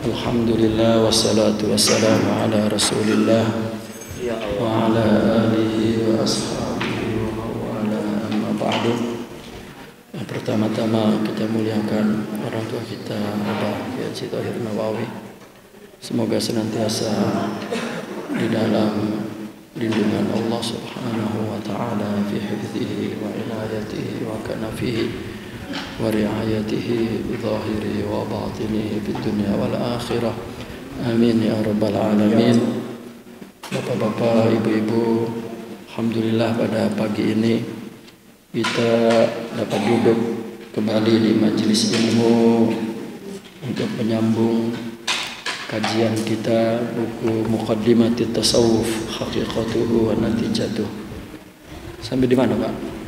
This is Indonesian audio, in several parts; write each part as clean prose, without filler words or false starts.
Alhamdulillah wassalatu wassalamu ala Rasulillah wa ala alihi wa ashabihi wa ala amma ba'du. Pertama-tama kita muliakan orang tua kita Abah Kiai Haji Thohir Nawawi. Semoga senantiasa di dalam lindungan Allah Subhanahu wa taala fi hifdzihi wa inayatihi wa kanafihi wa riayatihi zahiri wa batinihi fid dunya wal akhirah. Amin ya rabbal alamin. Bapak-bapak, ibu-ibu, alhamdulillah pada pagi ini kita dapat duduk kembali di majelis ilmu untuk menyambung kajian kita buku Muqaddimatit Tasawuf Haqiqatuhu wa Natijatuh. Sampai di mana, Pak?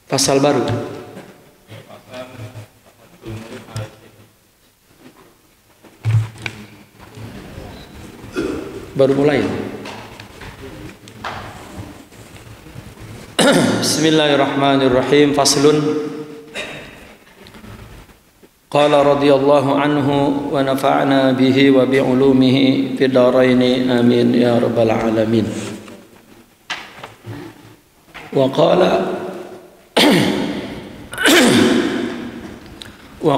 Pasal baru. Baru mulai. Bismillahirrahmanirrahim. Faslun. Qala radhiyallahu anhu wa nafa'na bihi wa bi ulumihi fid dharain amin ya rabbal alamin. Wa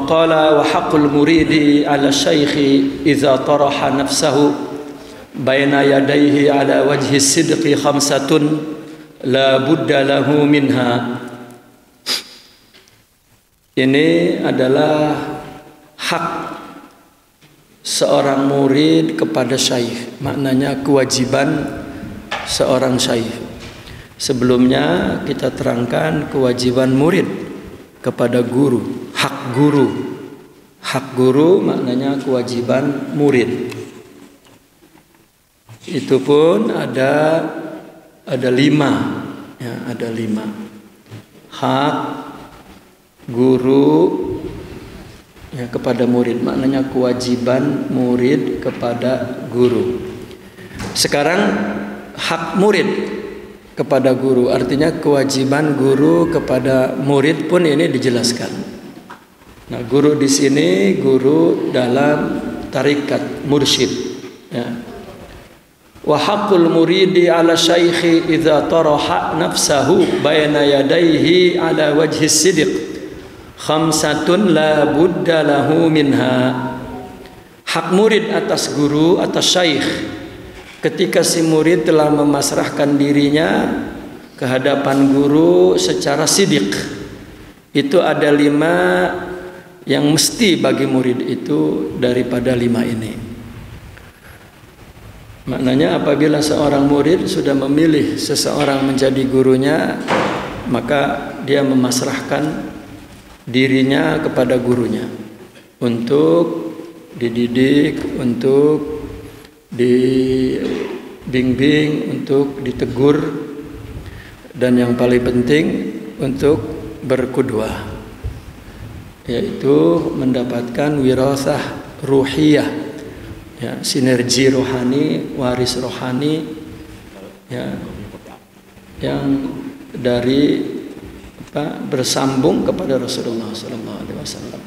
qala wa haqqul muridi 'ala syaikhi idza taraha nafsahu baina yadayhi 'ala wajhi sidqi khamsatun la budda lahu minha. Ini adalah hak seorang murid kepada syaikh, maknanya kewajiban seorang syaikh. Sebelumnya kita terangkan kewajiban murid kepada guru, hak guru. Hak guru maknanya kewajiban murid. Itu pun ada 5, ya, ada 5. Hak guru ya, kepada murid, maknanya kewajiban murid kepada guru. Sekarang hak murid kepada guru, artinya kewajiban guru kepada murid pun ini dijelaskan. Nah, guru di sini guru dalam tarikat mursyid. Ya. Wa haqqul muridi 'ala syaikhi idza taraha nafsahu baina yadayhi 'ala wajhi sidq khamsatun la budda lahu minha. Hak murid atas guru, atas syaikh, ketika si murid telah memasrahkan dirinya ke hadapan guru secara sidik, itu ada 5 yang mesti bagi murid itu daripada 5 ini. Maknanya apabila seorang murid sudah memilih seseorang menjadi gurunya, maka dia memasrahkan dirinya kepada gurunya untuk dididik, untuk dibimbing, untuk ditegur, dan yang paling penting untuk berqudwah, yaitu mendapatkan wirasah ruhiyah, ya, sinergi rohani, waris rohani, ya, yang dari bersambung kepada Rasulullah sallallahu alaihi wasallam.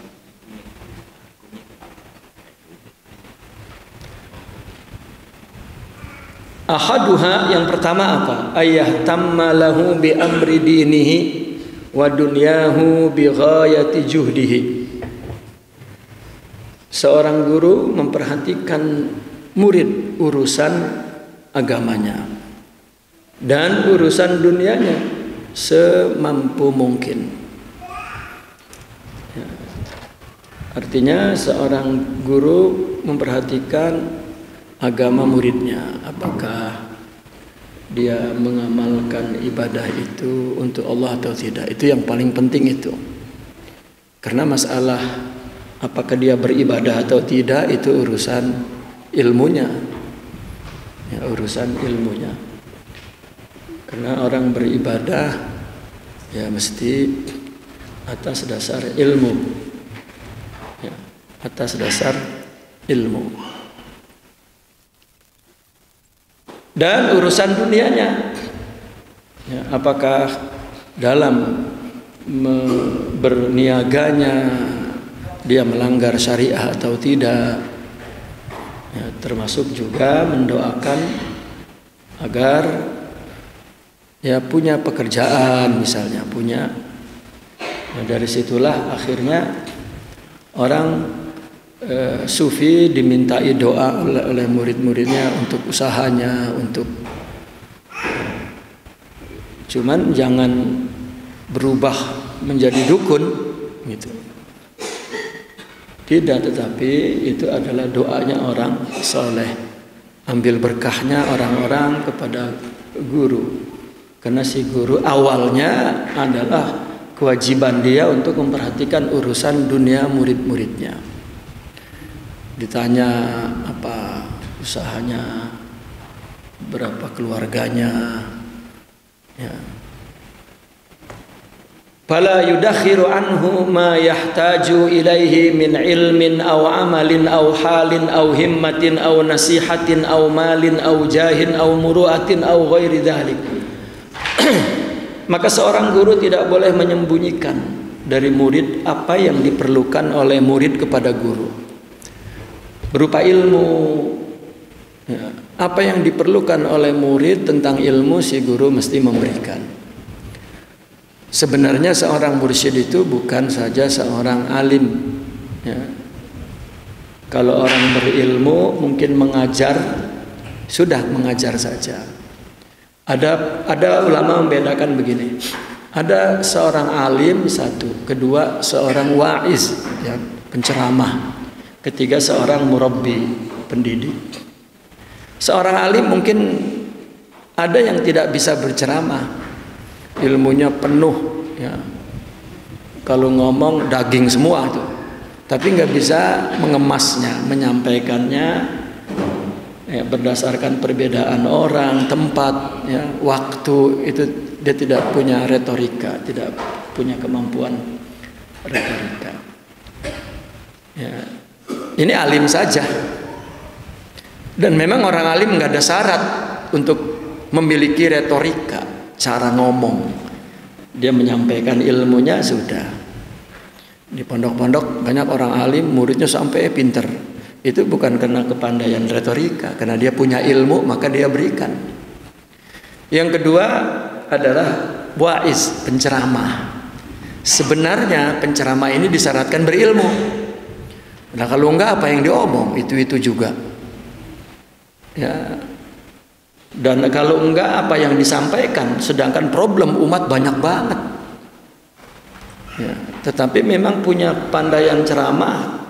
Ahaduha, yang pertama apa? Ayah tamma lahu bi amri dinihi wa dunyahu bi ghayati juhdihi. Seorang guru memperhatikan murid urusan agamanya dan urusan dunianya semampu mungkin. Ya. Artinya seorang guru memperhatikan agama muridnya, apakah dia mengamalkan ibadah itu untuk Allah atau tidak. Itu yang paling penting itu. Karena masalah apakah dia beribadah atau tidak itu urusan ilmunya. Ya, urusan ilmunya. Karena orang beribadah ya mesti atas dasar ilmu, ya, atas dasar ilmu. dan urusan dunianya. Ya, apakah dalam berniaganya dia melanggar syariah atau tidak. Ya, termasuk juga mendoakan agar ya punya pekerjaan misalnya, punya. Nah, dari situlah akhirnya orang sufi dimintai doa oleh murid-muridnya untuk usahanya, untuk cuman jangan berubah menjadi dukun gitu. Tidak, tetapi itu adalah doanya orang soleh. Ambil berkahnya orang-orang kepada guru. Karena si guru awalnya adalah kewajiban dia untuk memperhatikan urusan dunia murid-muridnya. Ditanya apa usahanya, berapa keluarganya, ya. Fala yudakhiru anhu ma yahtaju ilaihi min ilmin aw amalin aw halin aw himmatin aw nasihatin aw malin aw jahin aw muru'atin aw ghairi dhalik. Maka seorang guru tidak boleh menyembunyikan dari murid apa yang diperlukan oleh murid kepada guru berupa ilmu. Ya, apa yang diperlukan oleh murid tentang ilmu, si guru mesti memberikan. Sebenarnya seorang mursyid itu bukan saja seorang alim. Ya. Kalau orang berilmu mungkin mengajar, sudah mengajar saja. Ada ulama membedakan begini. Ada seorang alim satu, kedua seorang wa'iz, ya, penceramah, ketiga seorang murabbi, pendidik. Seorang alim mungkin ada yang tidak bisa berceramah. Ilmunya penuh, ya. Kalau ngomong daging semua tuh, tapi nggak bisa mengemasnya, menyampaikannya, ya, berdasarkan perbedaan orang, tempat, ya, waktu. Itu dia tidak punya retorika, tidak punya kemampuan retorika. Ya. Ini alim saja, dan memang orang alim nggak ada syarat untuk memiliki retorika. Cara ngomong, dia menyampaikan ilmunya sudah. Di pondok-pondok banyak orang alim, muridnya sampai pinter. Itu bukan karena kepandaian retorika, karena dia punya ilmu maka dia berikan. Yang kedua adalah wa'iz, penceramah. Sebenarnya penceramah ini disyaratkan berilmu. Nah kalau enggak apa yang diomong itu juga. Ya. Dan kalau enggak apa yang disampaikan, sedangkan problem umat banyak banget. Ya, tetapi memang punya pandaian ceramah.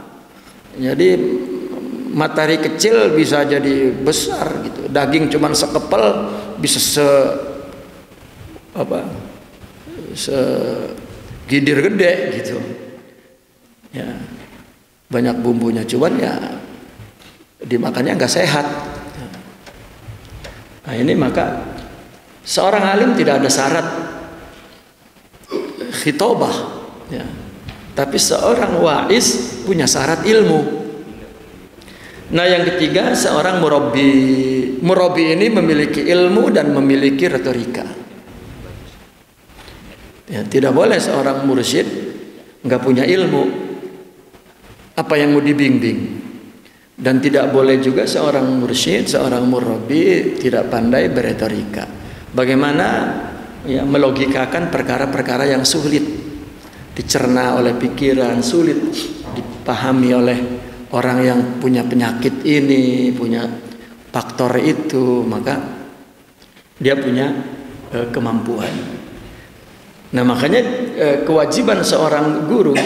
Jadi matahari kecil bisa jadi besar gitu. Daging cuman sekepel bisa segidir gede gitu. Ya. Banyak bumbunya, cuman ya dimakannya enggak sehat. Nah ini maka seorang alim tidak ada syarat khitobah, ya. Tapi seorang wa'iz punya syarat ilmu. Nah yang ketiga seorang murabbi. Murabbi ini memiliki ilmu dan memiliki retorika. Ya, tidak boleh seorang mursyid nggak punya ilmu. Apa yang mau dibimbing? Dan tidak boleh juga seorang mursyid, seorang murabbi tidak pandai beretorika. Bagaimana ya, melogikakan perkara-perkara yang sulit dicerna oleh pikiran, sulit dipahami oleh orang yang punya penyakit ini, punya faktor itu, maka dia punya kemampuan. Nah makanya kewajiban seorang guru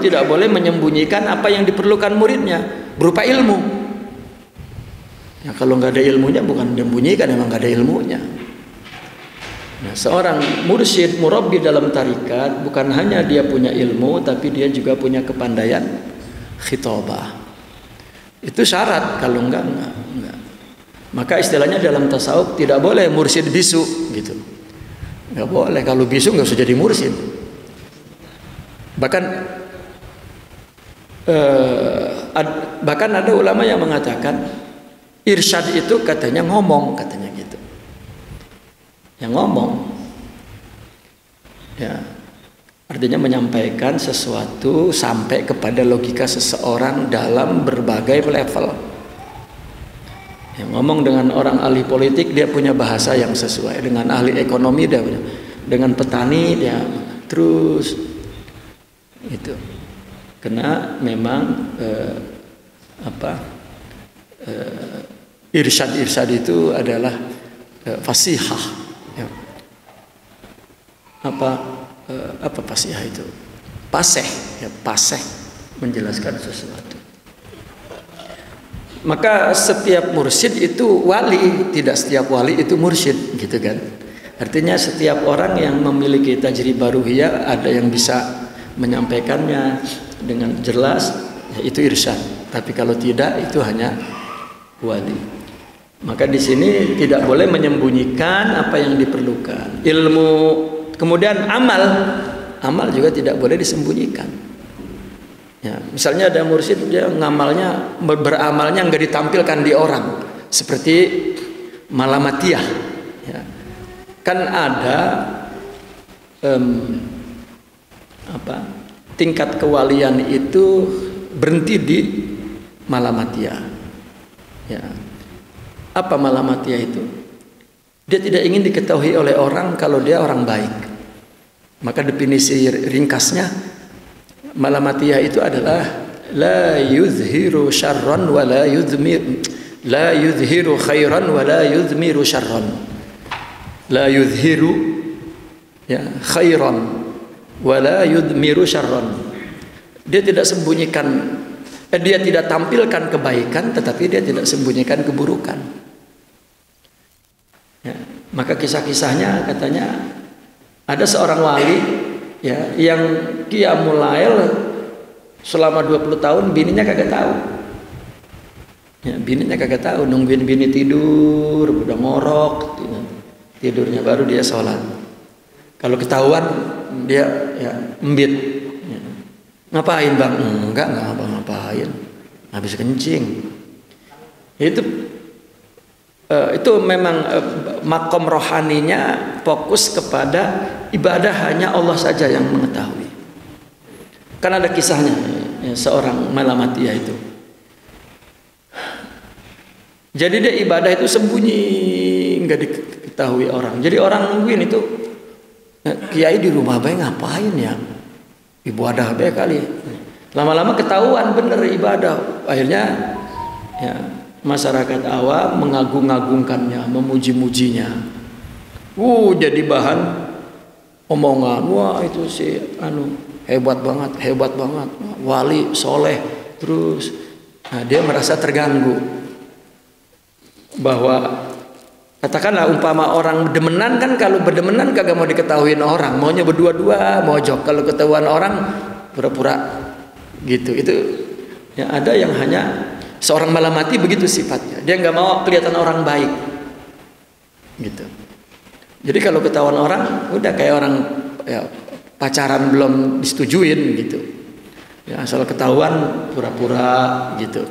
tidak boleh menyembunyikan apa yang diperlukan muridnya berupa ilmu. Ya, kalau nggak ada ilmunya bukan menyembunyikan, emang nggak ada ilmunya. Nah, seorang mursyid, murabbi dalam tarikat bukan hanya dia punya ilmu, tapi dia juga punya kepandaian khitobah. Itu syarat, kalau enggak. Maka istilahnya dalam tasawuf tidak boleh mursyid bisu gitu. Nggak boleh, kalau bisu nggak usah jadi mursyid. Bahkan ada ulama yang mengatakan irsyad itu katanya ngomong, katanya yang ngomong. Ya, artinya menyampaikan sesuatu sampai kepada logika seseorang dalam berbagai level. Yang ngomong dengan orang ahli politik dia punya bahasa yang sesuai, dengan ahli ekonomi dia punya, dengan petani dia terus itu. Karena memang irsyad itu adalah fasihah. Ya. Apa fasihah itu? Paseh, ya, paseh menjelaskan sesuatu. Maka setiap mursyid itu wali, tidak setiap wali itu mursyid, gitu kan? Artinya setiap orang yang memiliki tajribah ruhiyah ada yang bisa menyampaikannya dengan jelas, ya itu irsyad. Tapi kalau tidak itu hanya wali. Maka di sini tidak boleh menyembunyikan apa yang diperlukan. Ilmu, kemudian amal juga tidak boleh disembunyikan. Ya, misalnya ada mursyid dia ngamalnya, beramalnya nggak ditampilkan di orang, seperti malamatiyah. Ya. Kan ada tingkat kewalian itu berhenti di malamatiyah. Ya. Apa malamatiyah itu? Dia tidak ingin diketahui oleh orang kalau dia orang baik. Maka definisi ringkasnya malamatiyah itu adalah la yuzhiru syarran wa la yuzhiru khairan wa la yuzmiru syarran. La yuzhiru ya khairan wa la yuzmiru syarran. Dia tidak sembunyikan, dia tidak tampilkan kebaikan, tetapi dia tidak sembunyikan keburukan. Ya, maka kisah-kisahnya katanya ada seorang wali ya yang qiyamul lail selama 20 tahun bininya kagak tahu. Ya, bininya kagak tahu, nungguin bini tidur, udah ngorok, tidurnya baru dia sholat. Kalau ketahuan dia ya embit. Ya. Ngapain bang? Enggak ngapa-ngapain. Habis kencing. Itu memang makom rohaninya fokus kepada ibadah, hanya Allah saja yang mengetahui. Kan ada kisahnya ya, seorang malamatiyah itu. Jadi dia ibadah itu sembunyi, nggak diketahui orang. Jadi orang nungguin itu, kiai di rumah bae ngapain ya? Ibadah bae kali. Lama-lama ketahuan bener ibadah. Akhirnya ya masyarakat awam mengagung-agungkannya, memuji-mujinya. Jadi bahan omongan. Wah itu si hebat banget, wali soleh. Terus dia merasa terganggu bahwa katakanlah umpama orang berdemenan kan, kalau berdemenan kagak mau diketahuin orang, maunya berdua-dua, mojok. Kalau ketahuan orang pura-pura gitu. Itu ya ada yang hanya seorang malamati begitu sifatnya. Dia nggak mau kelihatan orang baik, gitu. Jadi kalau ketahuan orang, udah kayak orang ya, pacaran belum disetujuin gitu. Ya asal ketahuan pura-pura gitu.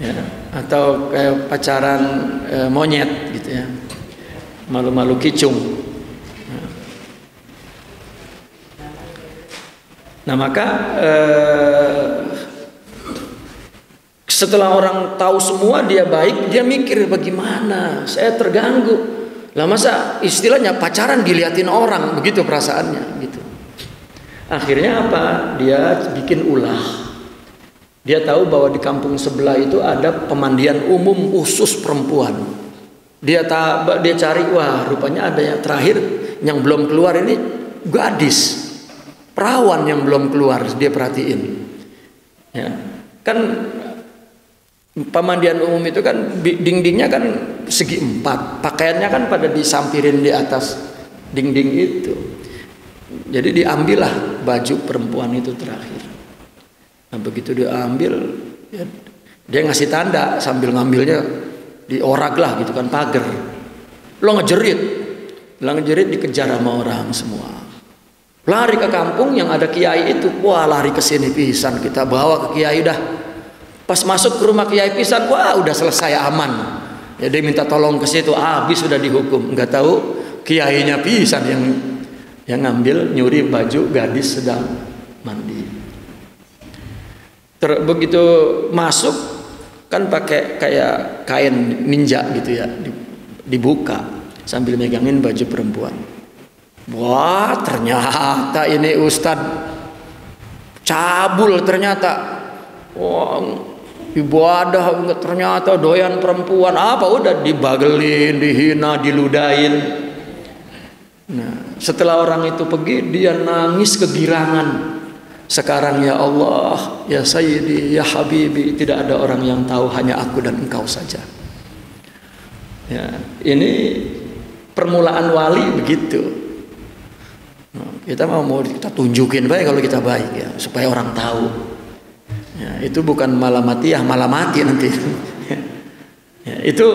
Ya, atau kayak pacaran monyet gitu ya, malu-malu kicung. Nah maka setelah orang tahu semua dia baik, dia mikir bagaimana saya terganggu. Lah masa istilahnya pacaran diliatin orang, begitu perasaannya gitu. Akhirnya apa? Dia bikin ulah. Dia tahu bahwa di kampung sebelah itu ada pemandian umum khusus perempuan. Dia cari, wah rupanya ada yang terakhir yang belum keluar ini gadis, perawan yang belum keluar, dia perhatiin. Ya, kan pemandian umum itu kan dindingnya kan segi 4, pakaiannya kan pada disampirin di atas dinding itu. Jadi diambillah baju perempuan itu terakhir. Nah begitu dia ambil, ya, dia ngasih tanda sambil ngambilnya diorag lah gitu kan pagar. Lo ngejerit dikejar sama orang semua. Lari ke kampung yang ada kiai itu, wah lari ke sini pisan, kita bawa ke kiai dah. Pas masuk ke rumah kiai pisan, wah udah selesai aman. ya dia minta tolong ke situ, habis sudah dihukum. Nggak tahu kiainya pisan yang ngambil nyuri baju gadis sedang mandi. Begitu masuk kan pakai kayak kain ninja gitu ya, dibuka sambil megangin baju perempuan. Wah, ternyata ini ustadz cabul ternyata. Wah, ibadah ternyata doyan perempuan. Apa udah dibagelin, dihina, diludain. Nah, setelah orang itu pergi, dia nangis kegirangan. Sekarang ya Allah, ya Sayyidi, ya Habibi, tidak ada orang yang tahu, hanya aku dan engkau saja. Ya, ini permulaan wali begitu. Nah, kita mau kita tunjukin baik kalau kita baik ya, supaya orang tahu. Ya, itu bukan malah mati nanti. Ya, itu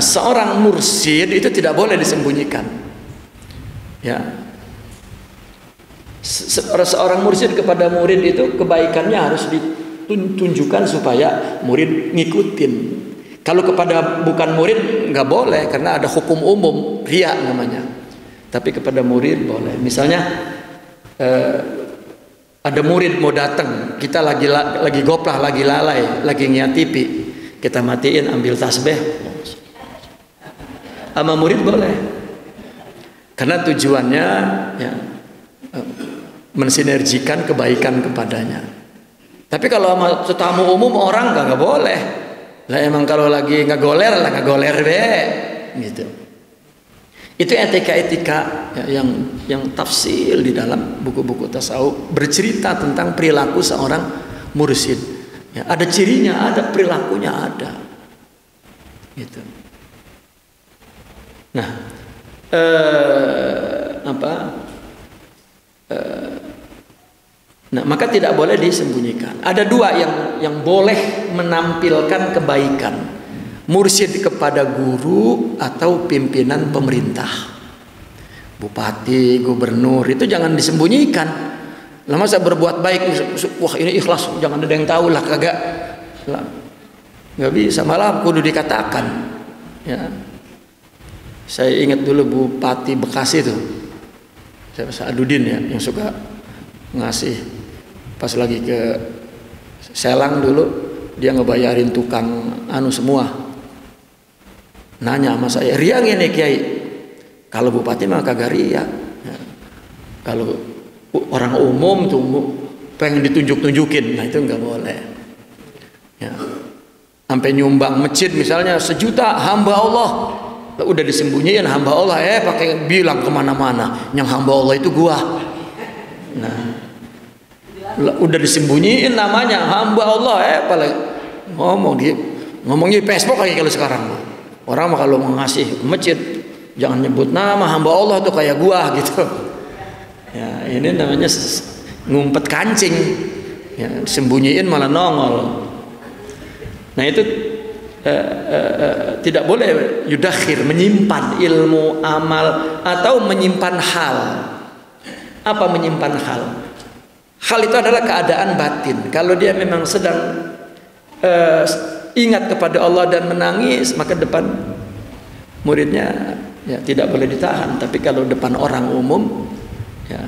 seorang mursyid itu tidak boleh disembunyikan. Ya, seorang mursyid kepada murid itu kebaikannya harus ditunjukkan supaya murid ngikutin. Kalau kepada bukan murid nggak boleh, karena ada hukum umum riya namanya. Tapi kepada murid boleh. Misalnya ada murid mau datang, kita lagi goplah, lagi lalai, lagi ngiatipi, kita matiin, ambil tasbih, sama murid boleh. Karena tujuannya ya, mensinergikan kebaikan kepadanya. Tapi kalau sama tetamu umum orang nggak boleh. Lah emang kalau lagi ngegoler lah ngegoler be, gitu. Itu etika-etika ya, yang tafsil di dalam buku-buku tasawuf bercerita tentang perilaku seorang mursyid. Ya, ada cirinya, ada perilakunya, ada. Gitu. Nah, nah, maka tidak boleh disembunyikan. Ada dua yang boleh menampilkan kebaikan. Mursyid kepada guru atau pimpinan pemerintah, bupati, gubernur, itu jangan disembunyikan. Lah masa berbuat baik, wah ini ikhlas, jangan ada yang tahu lah, kagak. Nggak bisa, malah kudu dikatakan. Ya. Saya ingat dulu Bupati Bekasi itu, saya Adudin ya, yang suka ngasih pas lagi ke Selang dulu, dia ngebayarin tukang semua. Nanya sama saya, ria ini Kiai? Kalau bupati mah kagak ria. Ya. Kalau orang umum tuh pengen ditunjuk-tunjukin, nah itu nggak boleh. Ya. Sampai nyumbang masjid misalnya 1 juta hamba Allah, udah disembunyiin hamba Allah, pakai bilang kemana-mana, yang hamba Allah itu gua. Nah, udah disembunyiin namanya hamba Allah, apalagi ngomong di Facebook lagi kalau sekarang. Orang mah kalau mau ngasih masjid jangan nyebut nama hamba Allah tuh kayak gua gitu. Ya, ini namanya ngumpet kancing. Ya, sembunyiin malah nongol. Nah, itu tidak boleh yudakhir, menyimpan ilmu, amal, atau menyimpan hal. Apa menyimpan hal? Hal itu adalah keadaan batin. Kalau dia memang sedang ingat kepada Allah dan menangis, maka depan muridnya ya tidak boleh ditahan. Tapi kalau depan orang umum ya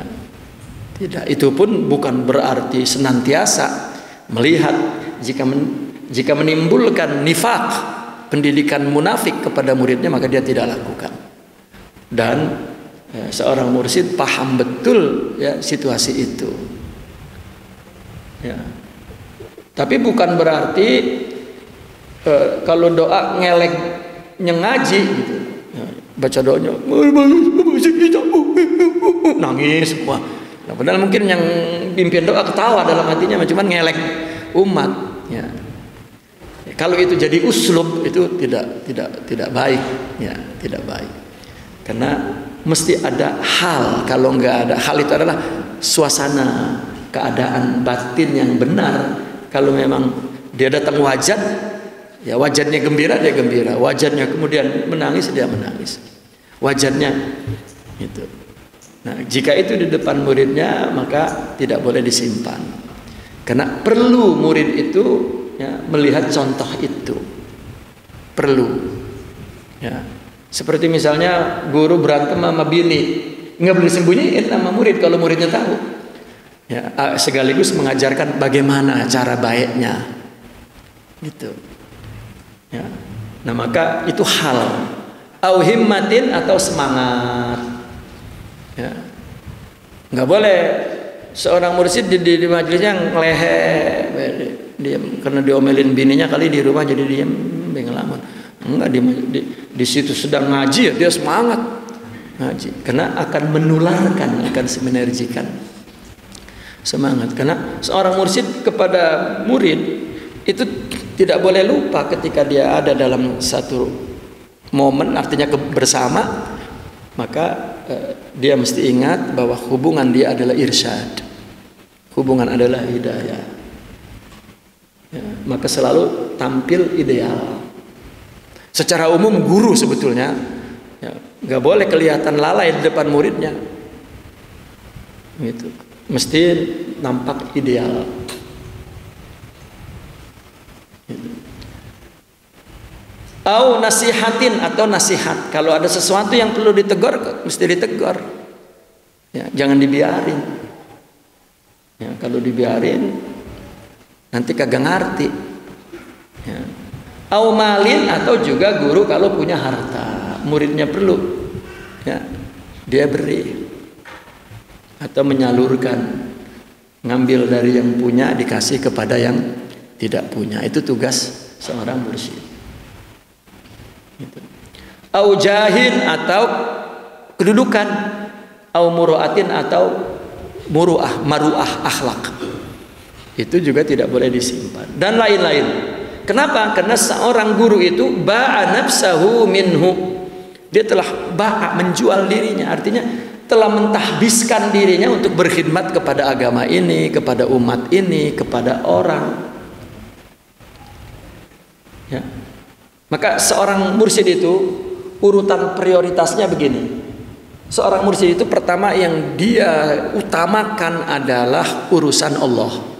tidak. Itu pun bukan berarti senantiasa melihat. Jika menimbulkan nifaq, pendidikan munafik kepada muridnya, maka dia tidak lakukan. Dan seorang mursyid paham betul ya situasi itu. Ya. Tapi bukan berarti kalau doa ngelek ngaji gitu, ya, baca doanya nangis semua. Nah, padahal mungkin yang pimpin doa ketawa dalam hatinya, cuman ngelek umat. Ya. Kalau itu jadi uslub, itu tidak baik, ya tidak baik. Karena mesti ada hal. Kalau nggak ada hal, itu adalah suasana keadaan batin yang benar. Kalau memang dia datang wajad, ya wajadnya gembira, dia gembira. Wajadnya kemudian menangis, dia menangis. Wajadnya itu. Nah, jika itu di depan muridnya, maka tidak boleh disimpan. Karena perlu murid itu ya, melihat contoh itu. perlu. Ya. Seperti misalnya guru berantem sama bini, nggak boleh sembunyiin sama murid kalau muridnya tahu. Ya, sekaligus mengajarkan bagaimana cara baiknya, gitu. Ya. Nah maka itu hal, au himmatin atau semangat. Ya. Nggak boleh seorang mursyid di majelisnya ngelehe, diam karena diomelin bininya kali di rumah jadi diam ngelamun. Enggak, di situ sedang ngaji ya dia semangat ngaji, karena akan menularkan, akan sinergikan semangat. Karena seorang mursyid kepada murid itu tidak boleh lupa ketika dia ada dalam satu momen, artinya bersama, maka dia mesti ingat bahwa hubungan dia adalah irsyad, hubungan adalah hidayah. Ya, maka selalu tampil ideal. Secara umum guru sebetulnya ya, nggak boleh kelihatan lalai di depan muridnya, gitu. Mesti nampak ideal. Gitu. Au nasihatin atau nasihat. Kalau ada sesuatu yang perlu ditegur, mesti ditegur. Ya, jangan dibiarin. Ya, kalau dibiarin nanti kagak ngerti. Ya. Au malin atau juga guru kalau punya harta, muridnya perlu, ya, dia beri atau menyalurkan, ngambil dari yang punya dikasih kepada yang tidak punya. Itu tugas seorang mursyid. Gitu. Au jahin atau kedudukan, au muruatin atau maruah akhlak. Itu juga tidak boleh disimpan dan lain-lain. Kenapa? Karena seorang guru itu ba'a nafsahu minhu. Dia telah menjual dirinya, artinya telah mentahbiskan dirinya untuk berkhidmat kepada agama ini, kepada umat ini, kepada orang. Ya. Maka seorang mursyid itu urutan prioritasnya begini. Seorang mursyid itu pertama yang dia utamakan adalah urusan Allah.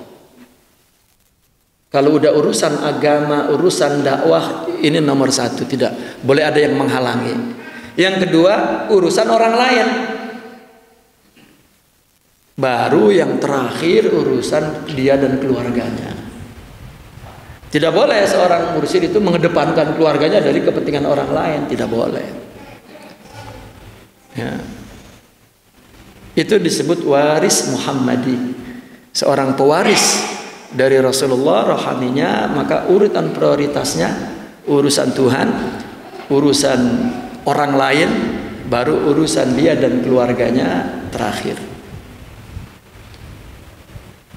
Kalau udah urusan agama, urusan dakwah, ini nomor satu, tidak boleh ada yang menghalangi. Yang kedua, urusan orang lain. Baru yang terakhir urusan dia dan keluarganya. Tidak boleh seorang mursyid itu mengedepankan keluarganya dari kepentingan orang lain, tidak boleh. Ya. Itu disebut waris Muhammadi, seorang pewaris dari Rasulullah rohaninya. Maka urutan prioritasnya urusan Tuhan, urusan orang lain, baru urusan dia dan keluarganya terakhir.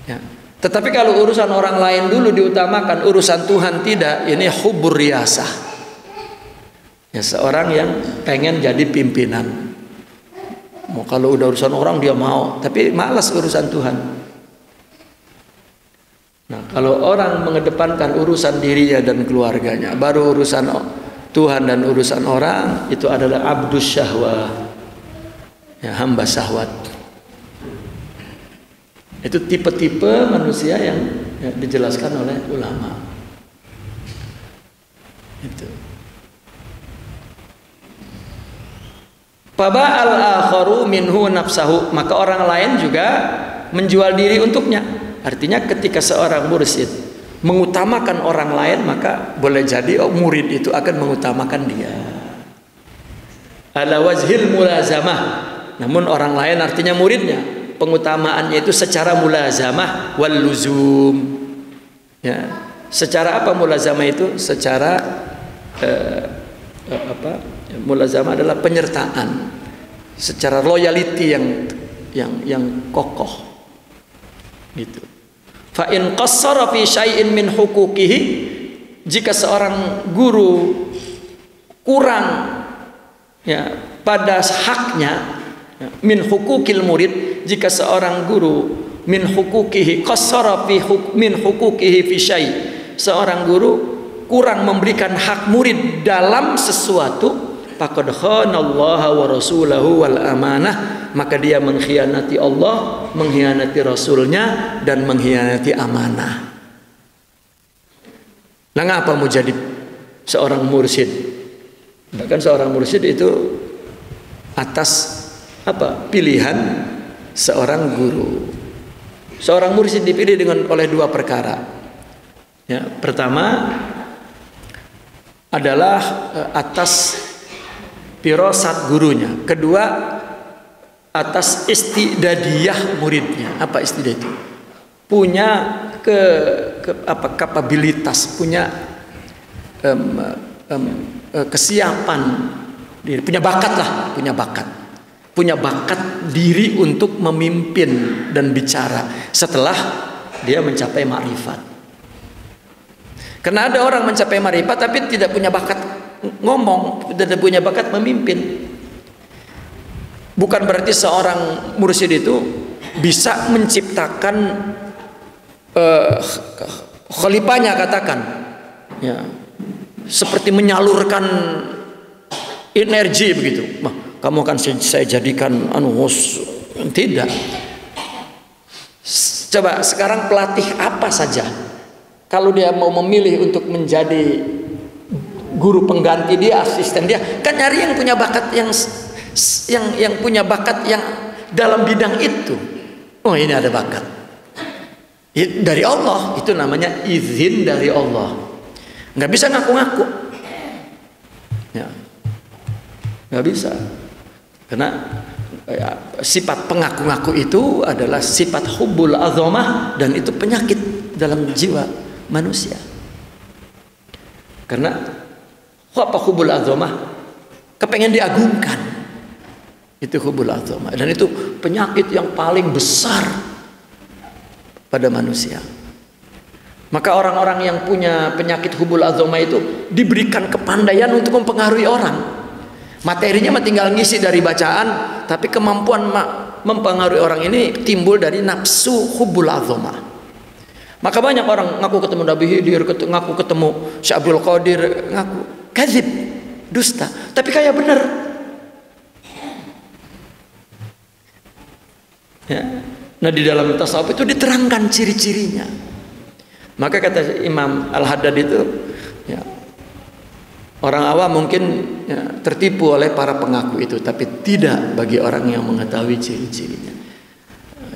Ya. Tetapi kalau urusan orang lain dulu diutamakan, urusan Tuhan tidak, ini hubur riyasah. Ya, seorang yang pengen jadi pimpinan. Mau kalau udah urusan orang dia mau, tapi malas urusan Tuhan. Nah, kalau orang mengedepankan urusan dirinya dan keluarganya, baru urusan Tuhan dan urusan orang, itu adalah abdus syahwah, ya, hamba syahwat. Itu tipe-tipe manusia yang ya, dijelaskan oleh ulama. Itu. Faba al-akharu minhu nafsahu, maka orang lain juga menjual diri untuknya. Artinya ketika seorang mursyid mengutamakan orang lain, maka boleh jadi murid itu akan mengutamakan dia. Ala wajhil mulazamah. Namun orang lain artinya muridnya, pengutamaannya itu secara mulazamah wal luzum. Ya. Secara apa mulazamah itu? Secara mulazamah adalah penyertaan, secara loyalty yang kokoh. Gitu. Fa in qassara fi syai'in min huquqihi, jika seorang guru kurang ya pada haknya, ya, min huquqil murid, jika seorang guru min huquqihi qassara fi min huquqihi fi syai', seorang guru kurang memberikan hak murid dalam sesuatu, faqad khanallaha wa rasulahu wal amanah, maka dia mengkhianati Allah, mengkhianati Rasulnya, dan mengkhianati amanah. Lah ngapa mau jadi seorang mursyid. Bahkan seorang mursyid itu atas pilihan seorang guru. Seorang mursyid dipilih oleh dua perkara. Ya, pertama adalah atas firasat gurunya. Kedua atas istidadiyah muridnya. Apa istidah itu? Punya kapabilitas, punya kesiapan, punya bakat diri untuk memimpin dan bicara setelah dia mencapai ma'rifat. Karena ada orang mencapai ma'rifat tapi tidak punya bakat ngomong, tidak punya bakat memimpin. Bukan berarti seorang mursyid itu bisa menciptakan khalifahnya, katakan, ya, seperti menyalurkan energi begitu. Kamu akan saya jadikan tidak. Coba sekarang pelatih apa saja, kalau dia mau memilih untuk menjadi guru pengganti dia, asisten dia, kan nyari yang punya bakat yang punya bakat yang dalam bidang itu. Oh, ini ada bakat dari Allah, itu namanya izin dari Allah. Nggak bisa ngaku-ngaku, ya, nggak bisa. Karena sifat pengaku-ngaku itu adalah sifat hubbul azamah, dan itu penyakit dalam jiwa manusia. Karena apa hubbul azamah? Kepengen diagungkan. Itu hubbul azamah, dan itu penyakit yang paling besar pada manusia. Maka orang-orang yang punya penyakit hubbul azamah itu diberikan kepandaian untuk mempengaruhi orang. Materinya mah tinggal ngisi dari bacaan, tapi kemampuan mempengaruhi orang ini timbul dari nafsu hubbul azamah. Maka banyak orang ngaku ketemu Nabi Khidir, ngaku ketemu Syekh Abdul Qadir, ngaku kadzib, dusta, tapi kayak bener. Ya. Nah, di dalam tasawuf itu diterangkan ciri-cirinya. Maka kata Imam Al-Haddad itu, ya, orang awam mungkin tertipu oleh para pengaku itu, tapi tidak bagi orang yang mengetahui ciri-cirinya.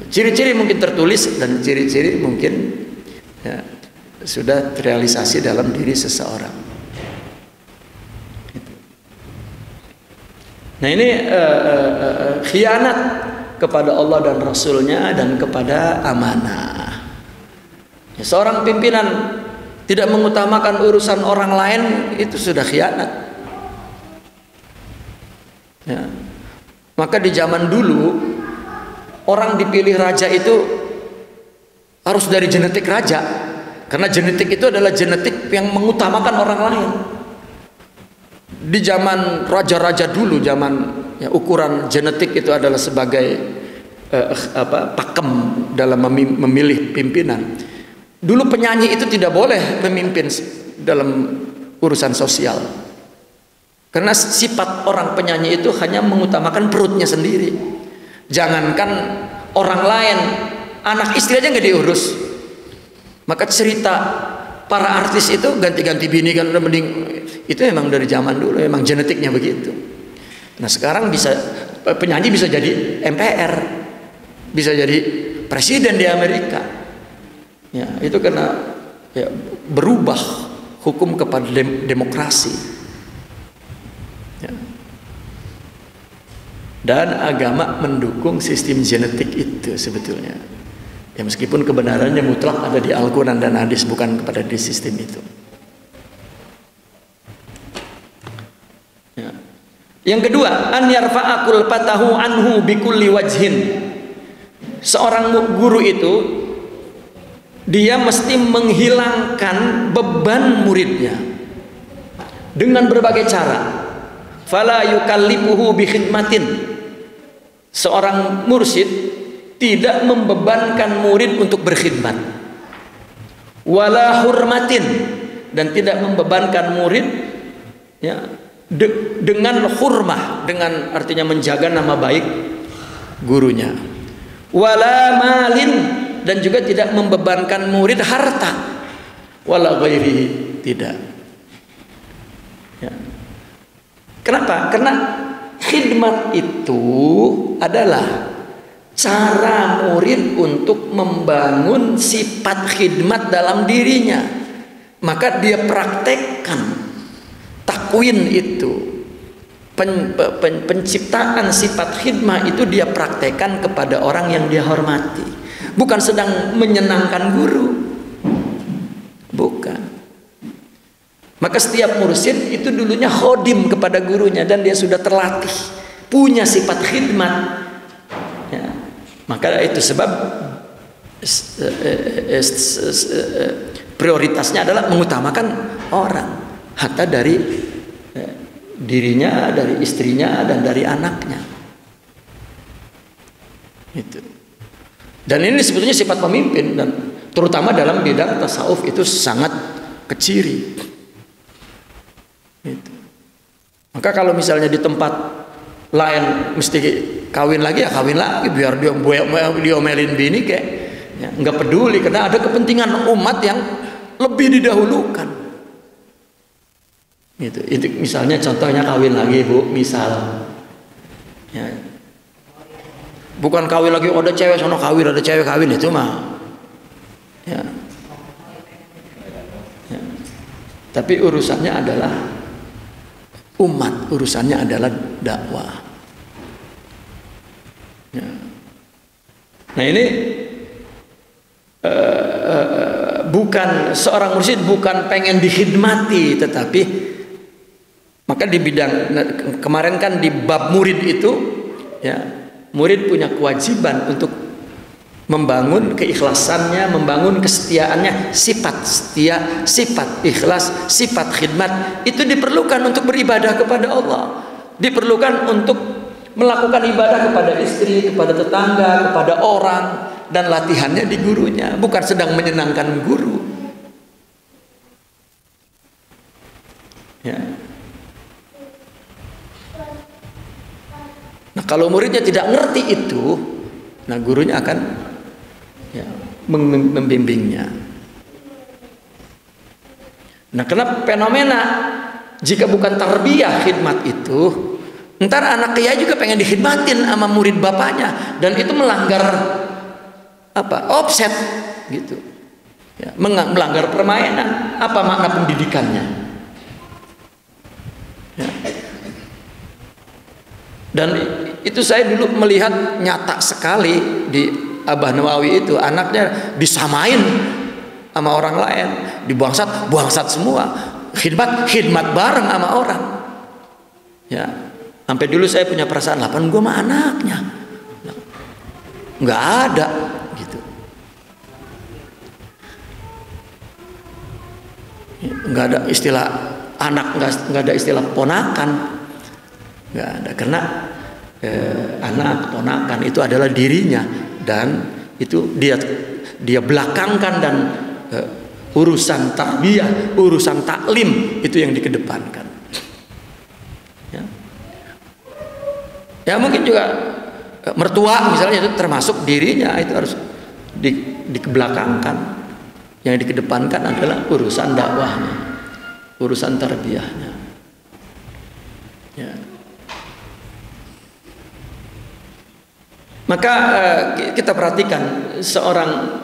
Ciri-ciri mungkin tertulis, dan ciri-ciri mungkin sudah terrealisasi dalam diri seseorang. Nah, ini khianat kepada Allah dan Rasulnya dan kepada amanah. Ya, seorang pimpinan tidak mengutamakan urusan orang lain, itu sudah khianat. Ya. Maka di zaman dulu orang dipilih raja itu harus dari genetik raja, karena genetik itu adalah genetik yang mengutamakan orang lain. Di zaman raja-raja dulu, ukuran genetik itu adalah sebagai pakem dalam memilih pimpinan. Dulu penyanyi itu tidak boleh memimpin dalam urusan sosial, karena sifat orang penyanyi itu hanya mengutamakan perutnya sendiri. Jangankan orang lain, anak istri aja nggak diurus. Maka cerita para artis itu ganti-ganti bini kan udah mending. Itu memang dari zaman dulu, memang genetiknya begitu. Nah, sekarang penyanyi bisa jadi MPR, bisa jadi presiden di Amerika. Ya, itu karena berubah hukum kepada demokrasi. Ya. Dan agama mendukung sistem genetik itu sebetulnya. Ya, meskipun kebenarannya mutlak ada di Al-Quran dan hadis, bukan kepada di sistem itu. Ya. Yang kedua, an yarfa'akul fatahu anhu bikulli wajhin. Seorang guru itu dia mesti menghilangkan beban muridnya dengan berbagai cara. Fala yukallifuhu bi khidmatin. Seorang mursyid tidak membebankan murid untuk berkhidmat. Wala hurmatin, dan tidak membebankan murid dengan hurmah, dengan artinya menjaga nama baik gurunya. Wala malin, dan juga tidak membebankan murid harta. Wala ghairihi, tidak. Ya. Kenapa? Karena khidmat itu adalah cara murid untuk membangun sifat khidmat dalam dirinya. Maka dia praktekkan takwin itu, penciptaan sifat khidmah itu dia praktekkan kepada orang yang dia hormati. Bukan sedang menyenangkan guru, bukan. Maka setiap mursyid itu dulunya khodim kepada gurunya dan dia sudah terlatih punya sifat khidmat. Ya. Maka itu sebab prioritasnya adalah mengutamakan orang, hatta dari dirinya, dari istrinya, dan dari anaknya. Itu. Dan ini sebetulnya sifat pemimpin, dan terutama dalam bidang tasawuf itu sangat keciri. Itu. Maka kalau misalnya di tempat lain mesti kawin lagi, ya kawin lagi biar dia diomelin bini kayak ya, nggak peduli, karena ada kepentingan umat yang lebih didahulukan. Gitu. Itu misalnya contohnya kawin lagi, Bu, misal ya, bukan kawin lagi ada cewek sono kawin, ada cewek kawin, itu mah ya. Ya. Tapi urusannya adalah umat, urusannya adalah dakwah. Ya. Nah ini bukan seorang mursyid bukan pengen dikhidmati, tetapi maka di bidang kemarin kan di bab murid itu ya, murid punya kewajiban untuk membangun keikhlasannya, membangun kesetiaannya, sifat setia, sifat ikhlas, sifat khidmat itu diperlukan untuk beribadah kepada Allah, diperlukan untuk melakukan ibadah kepada istri, kepada tetangga, kepada orang, dan latihannya di gurunya, bukan sedang menyenangkan guru. Ya. Nah, kalau muridnya tidak ngerti itu, nah gurunya akan ya, membimbingnya. Nah, karena fenomena jika bukan tarbiyah khidmat itu, ntar anak kiai juga pengen dikhidmatin sama murid bapaknya, dan itu melanggar apa? Offset gitu. Ya, melanggar permainan. Apa makna pendidikannya? Ya. Dan itu saya dulu melihat nyata sekali di Abah Nawawi itu, anaknya disamain sama orang lain, dibangsat semua, khidmat bareng sama orang. Ya, sampai dulu saya punya perasaan, lapan gue mah anaknya, nggak ada gitu, nggak ada istilah anak, nggak ada istilah ponakan, nggak ada, karena anak ponakan itu adalah dirinya, dan itu dia belakangkan, dan urusan tarbiyah, urusan taklim itu yang dikedepankan. Ya, ya mungkin juga mertua misalnya itu termasuk dirinya, itu harus dikebelakangkan. Yang dikedepankan adalah urusan dakwahnya, urusan tarbiyahnya. Ya. Maka kita perhatikan seorang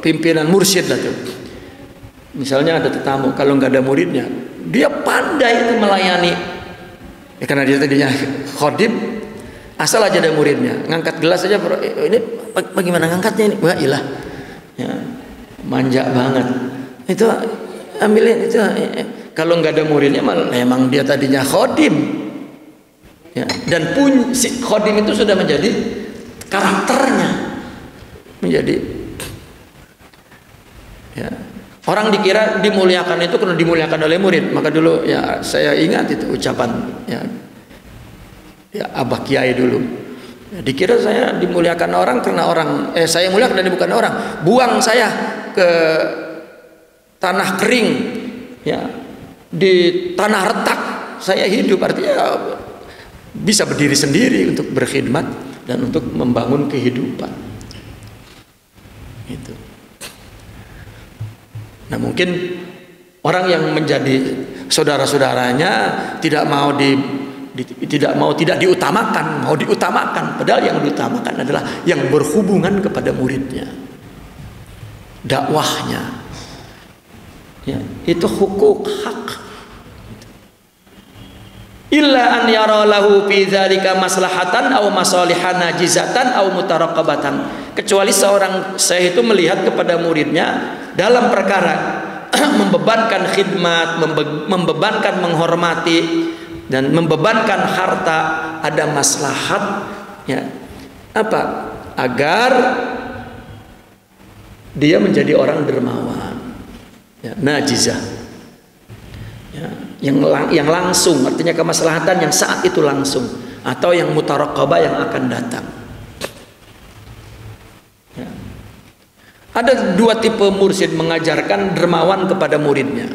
pimpinan mursyid lah tuh. Misalnya ada tetamu, kalau nggak ada muridnya, dia pandai itu melayani. Ya, karena dia tadinya khodim, asal aja ada muridnya, ngangkat gelas aja, ini bagaimana ngangkatnya ini? Wah ilah, ya, manja banget. Itu ambilin itu. Kalau nggak ada muridnya, malah emang dia tadinya khodim. Ya, dan si khodim itu sudah menjadi karakternya, menjadi ya, orang dikira dimuliakan itu karena dimuliakan oleh murid. Maka dulu ya saya ingat itu ucapan ya Abah Kiai dulu, ya, dikira saya dimuliakan orang karena orang saya muliakan dan bukan orang. Buang saya ke tanah kering, ya, di tanah retak saya hidup, artinya bisa berdiri sendiri untuk berkhidmat dan untuk membangun kehidupan. Itu. Nah, mungkin orang yang menjadi saudara-saudaranya tidak diutamakan, mau diutamakan, padahal yang diutamakan adalah yang berhubungan kepada muridnya, dakwahnya. Ya, itu hukuk hak. Illa an yara lahu fi dzalika maslahatan aw masalihan najizatan aw mutaraqabatan. Kecuali seorang syekh itu melihat kepada muridnya dalam perkara membebankan khidmat, membebankan menghormati dan membebankan harta, ada maslahat, ya. Apa? Agar dia menjadi orang dermawan, ya, najizah, ya, yang langsung, artinya kemaslahatan yang saat itu langsung, atau yang mutaraqabah yang akan datang. Ya. Ada dua tipe mursyid mengajarkan dermawan kepada muridnya.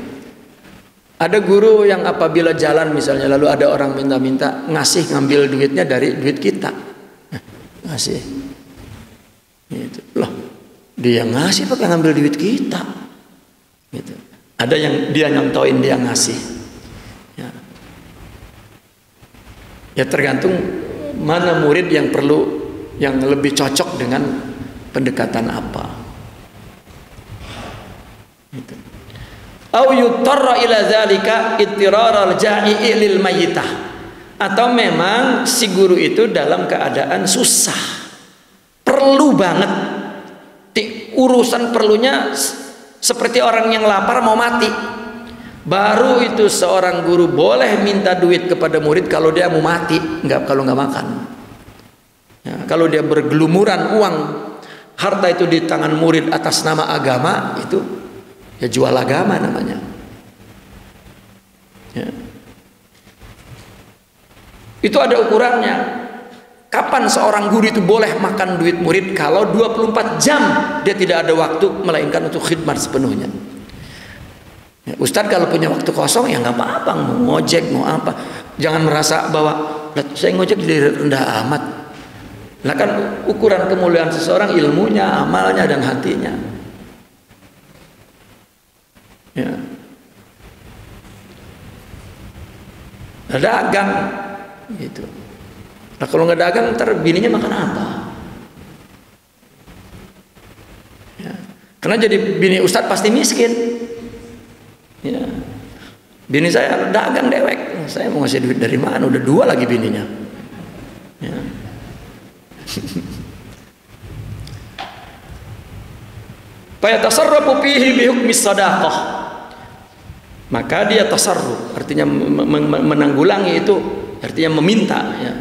Ada guru yang apabila jalan misalnya lalu ada orang minta-minta, ngasih, ngambil duitnya dari duit kita, ngasih, gitu. Loh, dia ngasih pakai ngambil duit kita, gitu. Ada yang dia nyontoin dia ngasih, ya. Ya tergantung mana murid yang perlu, yang lebih cocok dengan pendekatan apa, gitu. Au yutarra ila dzalika ittiraral ja'i lil mayyitah, atau memang si guru itu dalam keadaan susah, perlu banget, urusan perlunya seperti orang yang lapar mau mati, baru itu seorang guru boleh minta duit kepada murid kalau dia mau mati, kalau nggak makan, ya, kalau dia bergelumuran uang harta itu di tangan murid atas nama agama, itu ya jual agama namanya, ya. Itu ada ukurannya. Kapan seorang guru itu boleh makan duit murid? Kalau 24 jam dia tidak ada waktu melainkan untuk khidmat sepenuhnya, ya, Ustadz kalau punya waktu kosong ya nggak apa-apa, mau ngojek mau apa, jangan merasa bahwa saya ngojek jadi rendah amat. Nah kan ukuran kemuliaan seseorang ilmunya, amalnya dan hatinya, ya. Dagang gitu. Nah kalau nggak dagang ntar bininya makan apa, ya. Karena jadi bini ustadz pasti miskin, ya. Bini saya dagang dewek, saya mau ngasih duit dari mana, udah 2 lagi bininya, ya. Fayatasarrafu fihi bihukmi shadaqah, maka dia tasarruf, artinya menanggulangi itu, artinya meminta, ya.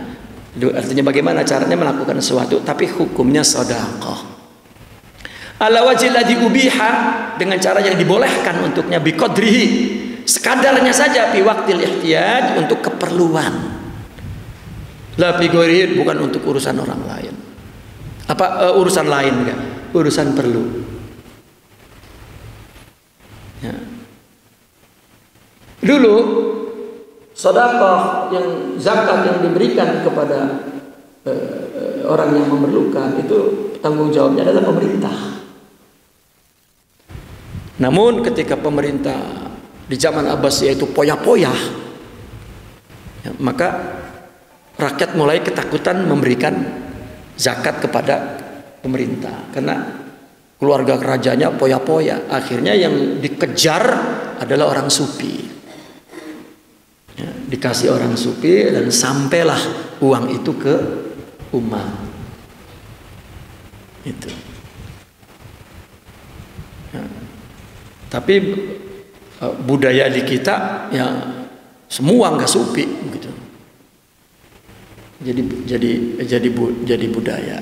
Artinya bagaimana caranya melakukan sesuatu tapi hukumnya sedekah. Ala wajhil ladzi ubiha, dengan cara yang dibolehkan untuknya, biqadrihi, sekadarnya saja, fi waqtil ihtiyaj, untuk keperluan. La fi ghairihi, bukan untuk urusan orang lain. Urusan lain enggak, urusan perlu. Ya. Dulu sedekah yang zakat yang diberikan kepada orang yang memerlukan itu tanggung jawabnya adalah pemerintah. Namun ketika pemerintah di zaman Abbasiyah itu poya-poya, ya, maka rakyat mulai ketakutan memberikan zakat kepada pemerintah karena keluarga kerajaannya poya-poya. Akhirnya yang dikejar adalah orang sufi, ya, dikasih orang sufi dan sampailah uang itu ke umat. Itu. Ya. Tapi budaya di kita ya semua nggak sufi gitu. Jadi budaya.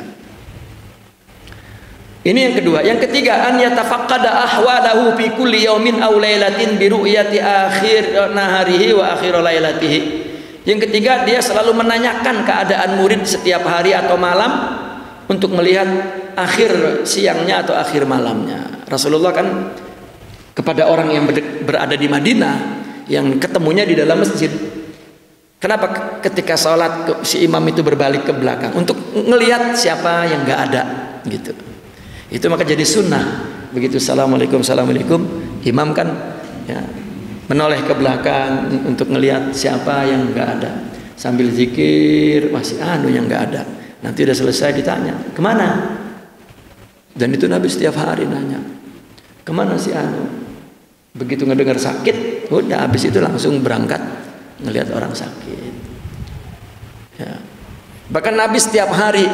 Ini yang kedua. Yang ketiga, an yatafaqqada ahwalahu fi kulli yaumin aw lailatin bi ru'yati akhir naharihi wa akhir lailatihi. Yang ketiga, dia selalu menanyakan keadaan murid setiap hari atau malam untuk melihat akhir siangnya atau akhir malamnya. Rasulullah kan kepada orang yang berada di Madinah yang ketemunya di dalam masjid. Kenapa ketika sholat si imam itu berbalik ke belakang untuk ngelihat siapa yang nggak ada gitu. Itu maka jadi sunnah. Begitu assalamualaikum, assalamualaikum, imam kan ya menoleh ke belakang untuk ngelihat siapa yang nggak ada, sambil zikir masih yang nggak ada. Nanti udah selesai ditanya kemana, dan itu Nabi setiap hari nanya kemana si Begitu ngedengar sakit, udah habis itu langsung berangkat ngelihat orang sakit. Ya. Bahkan Nabi setiap hari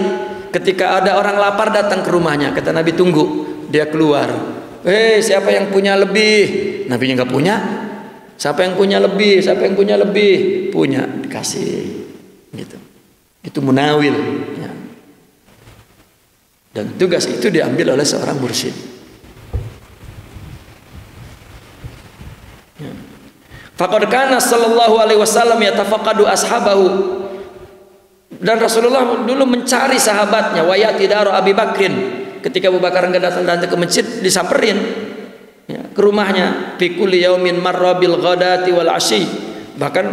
ketika ada orang lapar datang ke rumahnya, kata Nabi tunggu, dia keluar. Siapa yang punya lebih? Nabi nggak punya. Siapa yang punya lebih? Siapa yang punya lebih? Punya, dikasih. Gitu. Itu munawil. Ya. Dan tugas itu diambil oleh seorang mursyid. Faqad kana sallallahu alaihi wasallam yatafaqadu ashabahu. Dan Rasulullah dulu mencari sahabatnya, wa yati daru Abi Bakrin. Ketika Abu Bakar enggak datang ke masjid, disamperin ya, ke rumahnya. Fi kulli yaumin marra bil ghadati wal asyi. Bahkan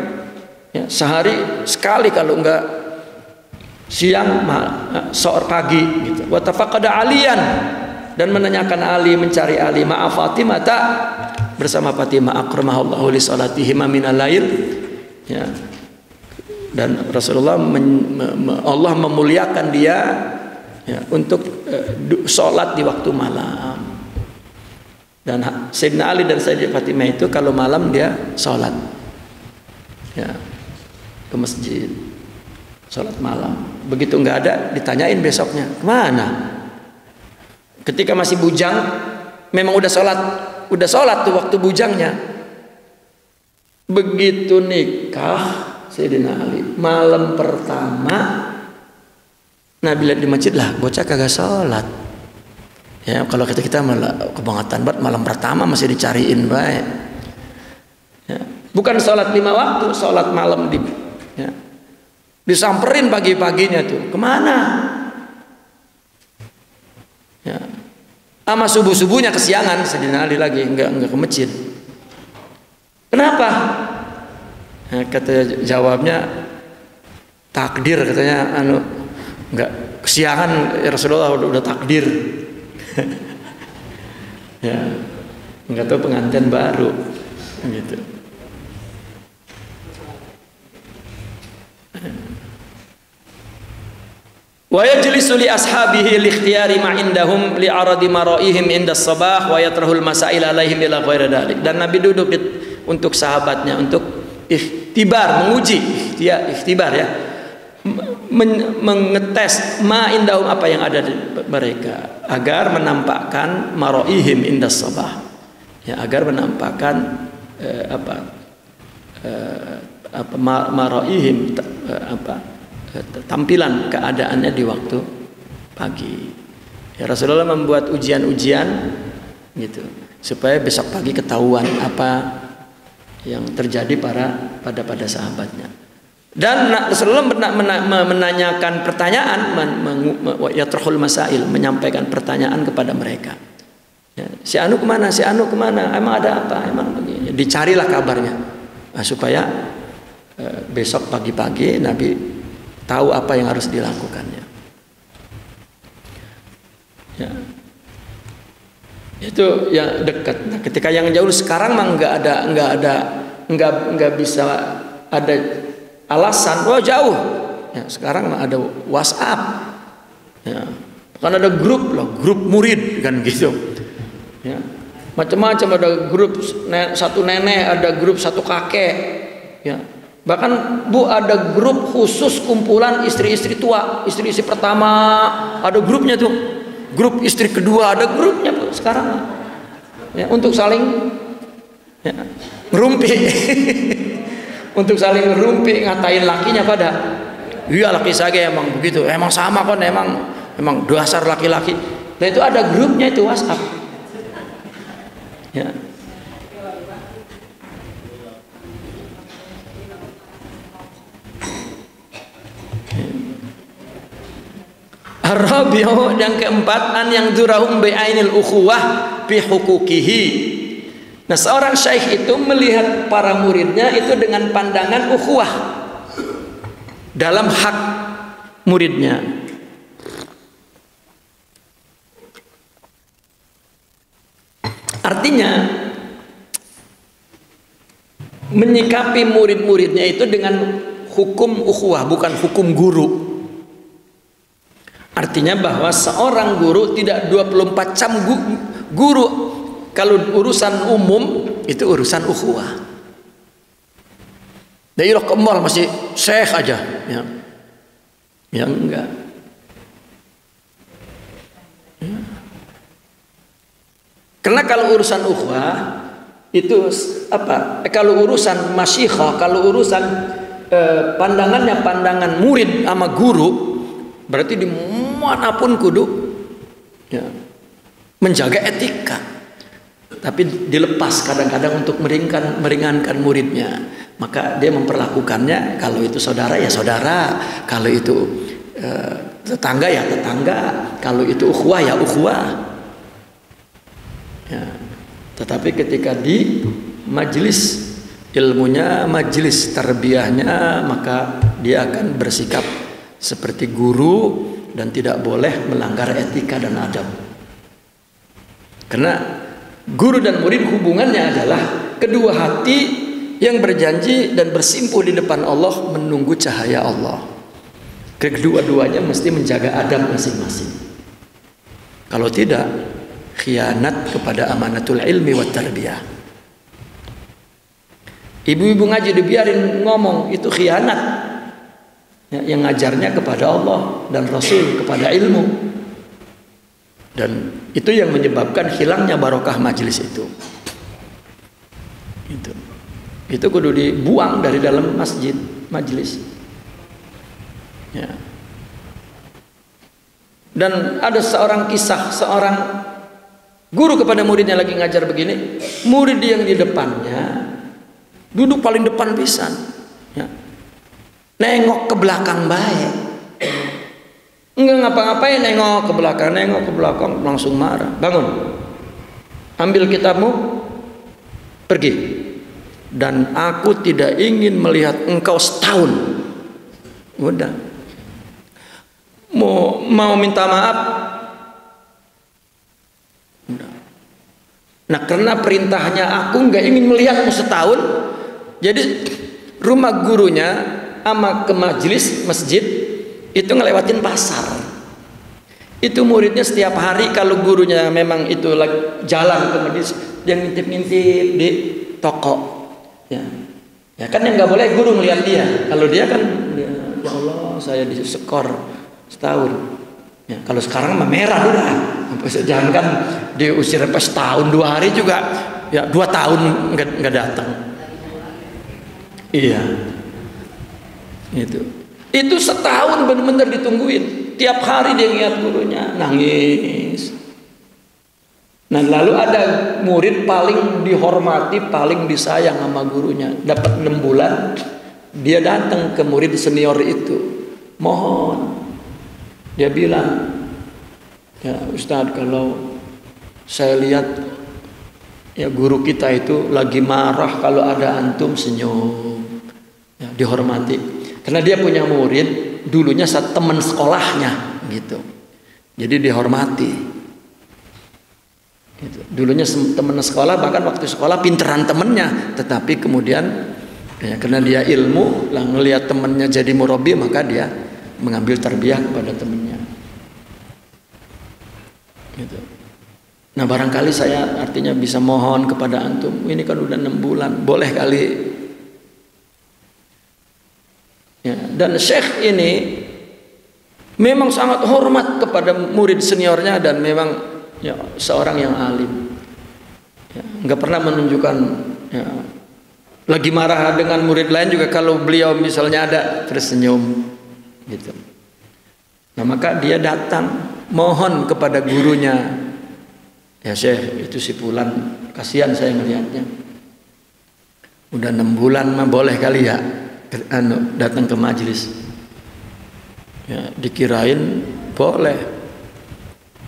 ya, sehari sekali, kalau enggak siang sore pagi gitu. Wa tafaqada Aliyan, dan menanyakan Ali, mencari Ali, maaf Fatimah bersama Fatimah akramahallahu li salatihima minal lail ya. Dan Rasulullah Allah memuliakan dia ya, untuk sholat di waktu malam. Dan Sayyidina Ali dan Sayyidah Fatimah itu kalau malam dia sholat ya, ke masjid, sholat malam. Begitu nggak ada, ditanyain besoknya kemana. Ketika masih bujang, memang udah sholat tuh waktu bujangnya. Begitu nikah Sayyidina Ali, malam pertama Nabi lihat di masjid, lah bocah kagak sholat. Ya kalau kita malah kebangetan banget, malam pertama masih dicariin baik. Ya, bukan sholat 5 waktu, sholat malam ya, disamperin pagi-paginya tuh, kemana? Ya, sama subuh-subuhnya kesiangan Sayyidina Ali lagi enggak ke masjid. Kenapa? Nah, kata jawabnya takdir, katanya enggak kesiangan ya Rasulullah, udah takdir. Ya, enggak tahu pengantin baru gitu. Wa yajlisu li ashabihi li ikhtiyari ma indahum li aradi maraihim inda sabah wa yatrahul masail alaihim ila ghairi dalik. Dan Nabi duduk untuk sahabatnya untuk ikhtibar, menguji, ikhtibar ya, mengetes ma indahum, apa yang ada di mereka, agar menampakkan maraihim inda sabah ya, agar menampakkan maraihim tampilan keadaannya di waktu pagi. Ya, Rasulullah membuat ujian-ujian gitu supaya besok pagi ketahuan apa yang terjadi pada sahabatnya. Dan Rasulullah menanyakan pertanyaan, yatrahul masail, menyampaikan pertanyaan kepada mereka. Ya, si Anu kemana? Si Anu kemana? Emang ada apa? Emang begini. Dicarilah kabarnya, supaya besok pagi-pagi Nabi tahu apa yang harus dilakukannya. Ya. Itu yang dekat. Nah, ketika yang jauh sekarang mah nggak bisa ada alasan. Wah jauh. Ya, sekarang mah ada WhatsApp. Ya. Kan ada grup loh, grup murid kan gitu. Ya. Macam-macam, ada grup satu nenek, ada grup satu kakek. Ya. Bahkan Bu, ada grup khusus kumpulan istri-istri tua, istri-istri pertama, ada grupnya tuh. Grup istri kedua ada grupnya Bu sekarang. Ya, untuk saling ya, ngerumpi. Untuk saling ngerumpi, ngatain lakinya pada. Iya laki saya emang begitu, emang sama kan, emang dasar laki-laki. Nah itu ada grupnya itu WhatsApp. Ya. Ar-rabi'u, yang keempat, an yang durahum bi'ainil ukhuwah bi hukukihi. Nah, seorang syekh itu melihat para muridnya itu dengan pandangan ukhuwah dalam hak muridnya. Artinya menyikapi murid-muridnya itu dengan hukum ukhuwah, bukan hukum guru. Artinya bahwa seorang guru tidak 24 jam guru. Kalau urusan umum itu urusan ukhuwah. Dari ke mall masih syekh aja, ya. Ya enggak. Ya. Karena kalau urusan ukhuwah itu apa? Kalau urusan masyikhah, kalau urusan pandangannya pandangan murid sama guru, berarti dimanapun kudu ya, menjaga etika. Tapi dilepas kadang-kadang untuk meringankan muridnya. Maka dia memperlakukannya, kalau itu saudara ya saudara, kalau itu tetangga ya tetangga, kalau itu ukhuwah ya ukhuwah. Ya. Tetapi ketika di majelis ilmunya, majelis tarbiyahnya, maka dia akan bersikap seperti guru dan tidak boleh melanggar etika dan adab. Karena guru dan murid hubungannya adalah kedua hati yang berjanji dan bersimpuh di depan Allah menunggu cahaya Allah. Kedua-duanya mesti menjaga adab masing-masing. Kalau tidak, khianat kepada amanatul ilmi wa tarbiyah. Ibu-ibu ngaji dibiarin ngomong, itu khianat. Ya, yang ngajarnya kepada Allah dan Rasul, kepada ilmu. Dan itu yang menyebabkan hilangnya barokah majelis itu. Itu kudu dibuang dari dalam masjid, majelis. Ya. Dan ada seorang kisah, seorang guru kepada muridnya lagi ngajar begini, murid yang di depannya duduk paling depan pisan, ya. Nengok ke belakang baik, enggak ngapa-ngapain, nengok ke belakang langsung marah. Bangun, ambil kitabmu, pergi. Dan aku tidak ingin melihat engkau setahun. Udah. Mau minta maaf. Udah. Nah, karena perintahnya aku nggak ingin melihatmu setahun, jadi rumah gurunya sama ke majelis masjid itu ngelewatin pasar. Itu muridnya setiap hari kalau gurunya memang itu lagi jalan ke majelis, dia ngintip-ngintip di toko. Ya kan yang nggak boleh guru melihat dia. Kalau dia kan, ya Allah saya disekor setahun. Ya, kalau sekarang mah merah udah. Jangan kan diusir sampai setahun 2 hari juga, ya 2 tahun nggak datang. Iya. Itu setahun benar-benar ditungguin. Tiap hari dia ngeliat gurunya, nangis. Nah, lalu ada murid paling dihormati, paling disayang sama gurunya, dapat 6 bulan, dia datang ke murid senior itu, mohon. Dia bilang, ya Ustadz, kalau saya lihat ya guru kita itu lagi marah, kalau ada antum senyum, ya, dihormati. Karena dia punya murid dulunya teman sekolahnya gitu, jadi dihormati. Dulunya teman sekolah, bahkan waktu sekolah pinteran temennya, tetapi kemudian ya, karena dia ilmu, lah ngelihat temennya jadi murabi, maka dia mengambil tarbiyah kepada temennya. Gitu. Nah, barangkali saya artinya bisa mohon kepada antum, ini kan udah 6 bulan, boleh kali. Ya, dan syekh ini memang sangat hormat kepada murid seniornya dan memang ya seorang yang alim, ya, nggak pernah menunjukkan ya, lagi marah dengan murid lain juga kalau beliau misalnya ada tersenyum gitu. Nah, maka dia datang mohon kepada gurunya, ya Syekh, itu si Fulan kasihan saya melihatnya, udah 6 bulan mah boleh kali ya datang ke majelis. Ya, dikirain boleh,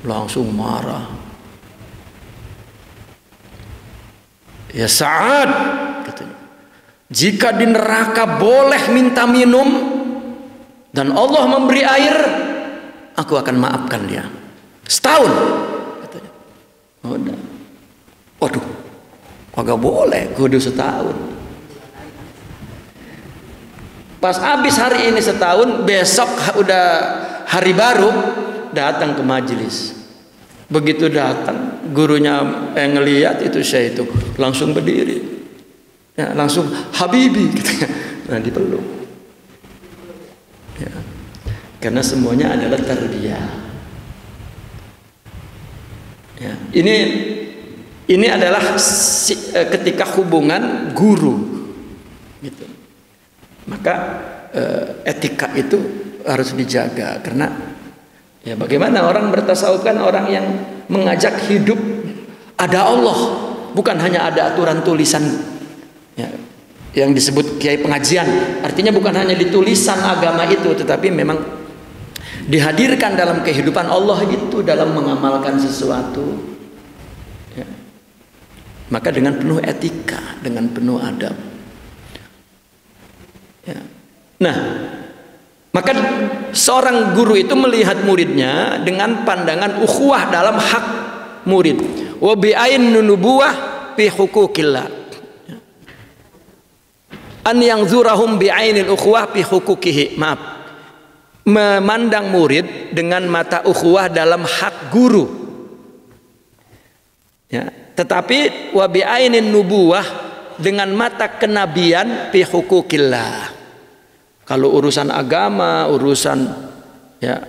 langsung marah. Ya Sa'ad, katanya, jika di neraka boleh minta minum dan Allah memberi air, aku akan maafkan dia setahun, katanya. Udah. Waduh, kagak boleh, kudu setahun. Pas habis hari ini setahun, besok udah hari baru, datang ke majelis. Begitu datang, gurunya ngelihat itu saya itu langsung berdiri, ya, langsung Habibi, gitu. Nah, dipeluk. Ya. Karena semuanya adalah tarbiyah. Ya. Ini adalah ketika hubungan guru, gitu. Maka etika itu harus dijaga, karena ya bagaimana orang bertasawuf kan orang yang mengajak hidup ada Allah, bukan hanya ada aturan tulisan, ya, yang disebut kiai pengajian. Artinya bukan hanya di tulisan agama itu, tetapi memang dihadirkan dalam kehidupan Allah itu dalam mengamalkan sesuatu, ya. Maka dengan penuh etika, dengan penuh adab, ya. Nah, maka seorang guru itu melihat muridnya dengan pandangan ukhuwah dalam hak murid. Wa bi ain nubuwah fi hukukillah. An yanzurahum bi ainil ukhuwah fi hukukihi. Maaf. Memandang murid dengan mata ukhuwah dalam hak guru. Ya, tetapi wa bi ainin nubuwah dengan mata kenabian fi hukukillah. Kalau urusan agama, urusan, ya,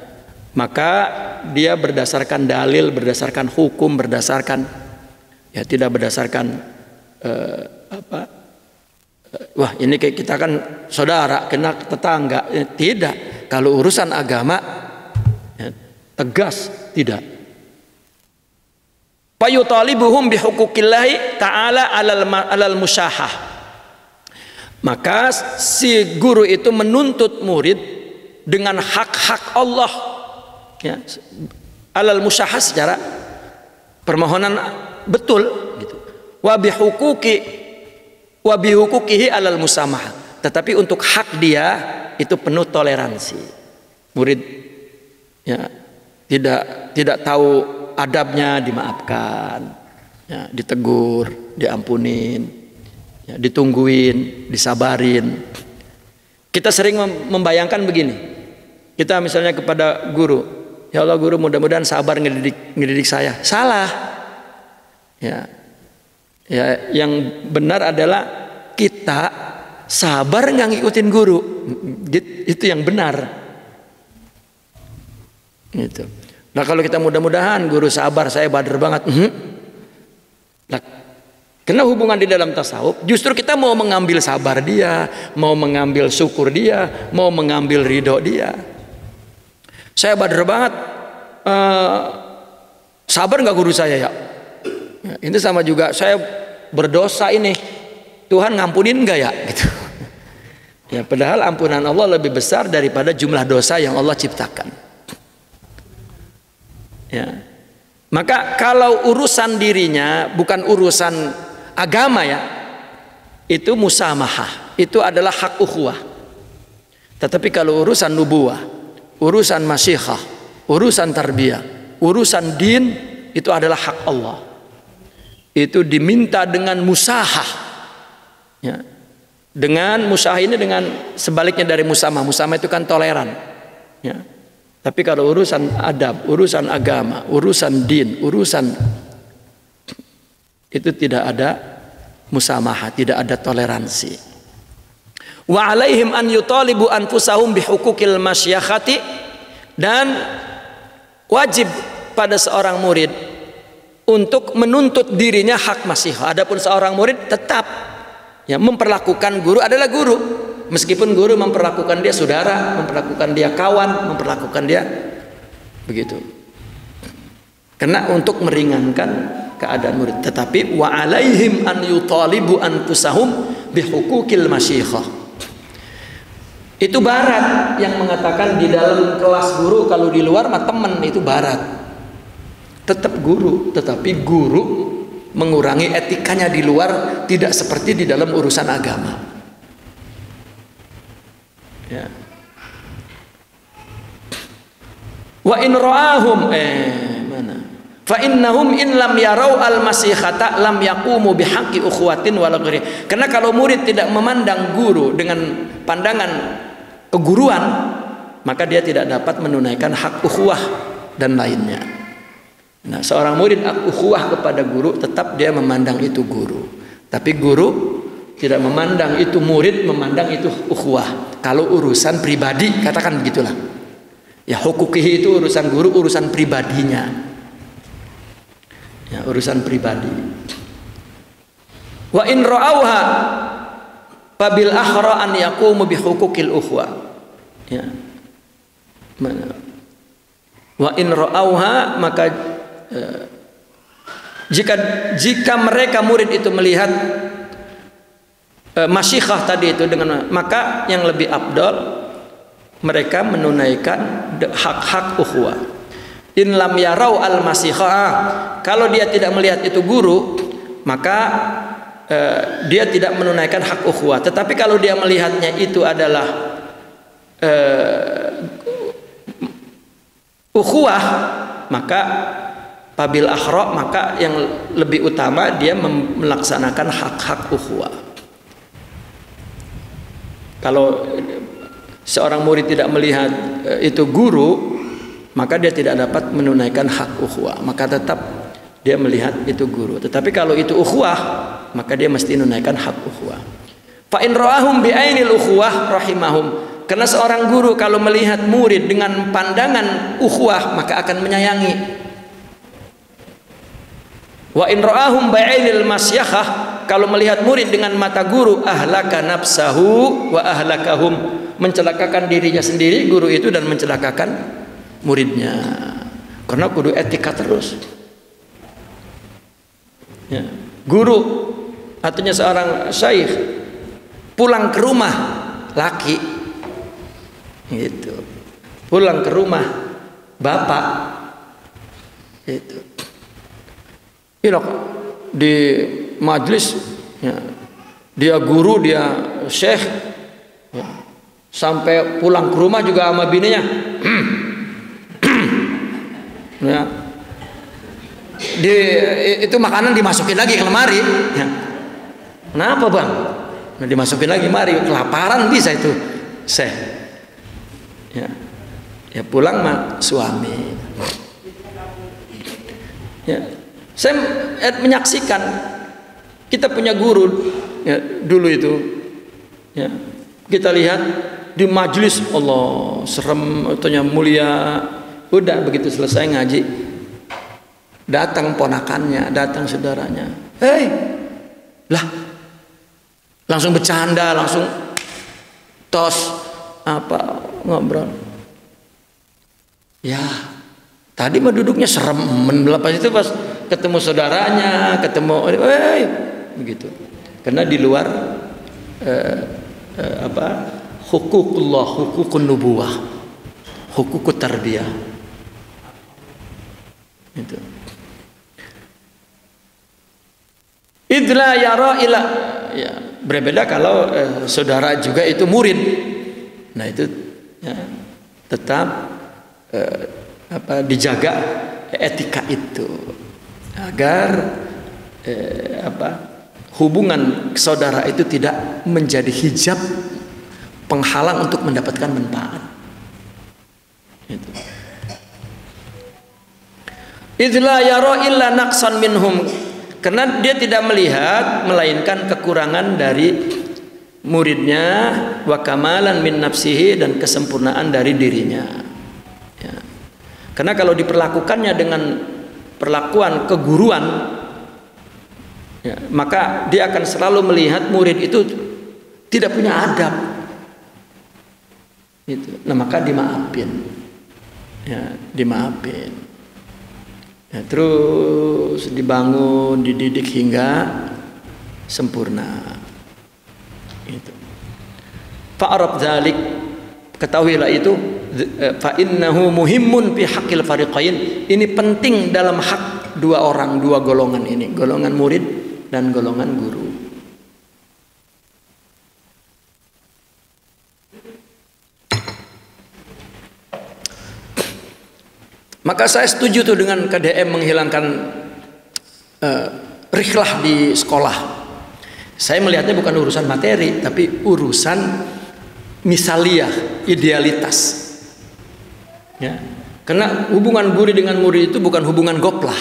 maka dia berdasarkan dalil, berdasarkan hukum, berdasarkan, ya, tidak berdasarkan wah ini kayak kita kan saudara, kena tetangga, ya, tidak. Kalau urusan agama, ya, tegas, tidak. Fayutalibuhum bihuquqillahi ta'ala alal musyahah. Maka si guru itu menuntut murid dengan hak-hak Allah, ya, alal musyahah, secara permohonan betul, gitu. Wa bihuquqihi alal musamahah. Tetapi untuk hak dia itu penuh toleransi. Murid, ya, tidak tahu adabnya dimaafkan, ya, ditegur, diampunin, ya, ditungguin, disabarin. Kita sering membayangkan begini. Kita misalnya kepada guru, ya Allah guru, mudah-mudahan sabar ngedidik saya. Salah. Ya. Ya, yang benar adalah kita sabar nggak ngikutin guru. Itu yang benar. Gitu. Nah, kalau kita mudah-mudahan guru sabar, saya bader banget. Nah, karena hubungan di dalam tasawuf, justru kita mau mengambil sabar dia, mau mengambil syukur dia, mau mengambil ridho dia. Saya bader banget, sabar nggak guru saya ya? Ini sama juga, saya berdosa ini, Tuhan ngampunin nggak ya? Gitu. Ya, padahal ampunan Allah lebih besar daripada jumlah dosa yang Allah ciptakan. Ya. Maka kalau urusan dirinya bukan urusan agama, ya, itu musamahah, itu adalah hak ukhuwah. Tetapi kalau urusan nubuwah, urusan masyikhah, urusan tarbiyah, urusan din, itu adalah hak Allah. Itu diminta dengan musahah, ya. Dengan musahah ini dengan sebaliknya dari musamah. Musamah itu kan toleran, ya. Tapi kalau urusan adab, urusan agama, urusan din, urusan itu tidak ada musamahah, tidak ada toleransi. Wa alaihim an yutalibu anfusahum bihuquqil masyakhati, dan wajib pada seorang murid untuk menuntut dirinya hak masyikhah. Adapun seorang murid tetap, ya, memperlakukan guru adalah guru, meskipun guru memperlakukan dia saudara, memperlakukan dia kawan, memperlakukan dia begitu. Karena untuk meringankan keadaan murid. Tetapi wa alaihim an yutalibu anfusahum bihuquqil masyikhah. Itu barat yang mengatakan di dalam kelas guru, kalau di luar mah teman, itu barat. Tetap guru, tetapi guru mengurangi etikanya di luar, tidak seperti di dalam urusan agama. Ya. Wa in ra'ahum mana? Fa innahum in lam yarau al-masihata lam yaqumu bihaqqi ukhuwatin wala ghairi. Karena kalau murid tidak memandang guru dengan pandangan keguruan, maka dia tidak dapat menunaikan hak ukhuwah dan lainnya. Nah, seorang murid ukhuwah kepada guru, tetap dia memandang itu guru. Tapi guru tidak memandang itu murid, memandang itu ukhuwah. Kalau urusan pribadi, katakan begitulah. Ya, hukukihi itu urusan guru, urusan pribadinya. Ya, urusan pribadi. Wa in ra'auha fabil akhra an yaqumu bi hukukil ukhuwah. Ya. Mana? Wa in ra'auha, maka jika mereka murid itu melihat masyikhah tadi itu dengan, maka yang lebih afdal mereka menunaikan hak-hak ukhuwah. In lam yarau al masyikhah, kalau dia tidak melihat itu guru, maka dia tidak menunaikan hak ukhuwah. Tetapi kalau dia melihatnya itu adalah ukhuwah, maka pabil akhra, maka yang lebih utama dia melaksanakan hak-hak ukhuwah. Kalau seorang murid tidak melihat itu guru, maka dia tidak dapat menunaikan hak ukhuwah, maka tetap dia melihat itu guru. Tetapi kalau itu ukhuwah, maka dia mesti menunaikan hak ukhuwah. Fa in ra'ahum bi ainil ukhuwah rahimahum. Karena seorang guru kalau melihat murid dengan pandangan ukhuwah, maka akan menyayangi. Wa in ra'ahum ba'inil masyakhah, kalau melihat murid dengan mata guru, ahlaka nafsahu wa ahlakahum, mencelakakan dirinya sendiri guru itu dan mencelakakan muridnya. Karena kudu etika terus. Ya. Guru artinya seorang syekh pulang ke rumah laki gitu. Pulang ke rumah bapak itu. Di majlis ya, dia guru, dia syekh ya, sampai pulang ke rumah juga sama bininya ya, itu makanan dimasukin lagi ke lemari ya. Kenapa bang? Nah, dimasukin lagi mari, kelaparan bisa itu syekh ya, ya pulang mah suami ya. Saya menyaksikan, kita punya guru ya, dulu itu ya, kita lihat di majelis, Allah serem, ataunya mulia, udah begitu selesai ngaji datang ponakannya, datang saudaranya, hei lah, langsung bercanda, langsung tos apa ngobrol ya. Tadi mah duduknya serem, pas itu pas ketemu saudaranya, ketemu, begitu. Karena di luar hukukullah, hukukun nubuwah, hukukut tarbiyah. Itu. Idla yara ila, ya, berbeda kalau saudara juga itu murid. Nah itu ya, tetap dijaga etika itu agar hubungan saudara itu tidak menjadi hijab penghalang untuk mendapatkan manfaat. Itu. Idla yara illa naqsan minhum, karena dia tidak melihat melainkan kekurangan dari muridnya, wa kamalan min nafsihi, dan kesempurnaan dari dirinya. Ya. Karena kalau diperlakukannya dengan perlakuan keguruan ya, maka dia akan selalu melihat murid itu tidak punya adab itu. Nah maka dimaafin ya, dimaafin ya, terus dibangun, dididik hingga sempurna itu. Fa'arab dzalik, ketahuilah itu, fa innahu muhimmun fi haqqil fariqain, ini penting dalam hak dua orang, dua golongan ini, golongan murid dan golongan guru. Maka saya setuju tuh dengan KDM menghilangkan rihlah di sekolah. Saya melihatnya bukan urusan materi, tapi urusan misaliah, idealitas. Ya. Karena hubungan guru dengan murid itu bukan hubungan goplah.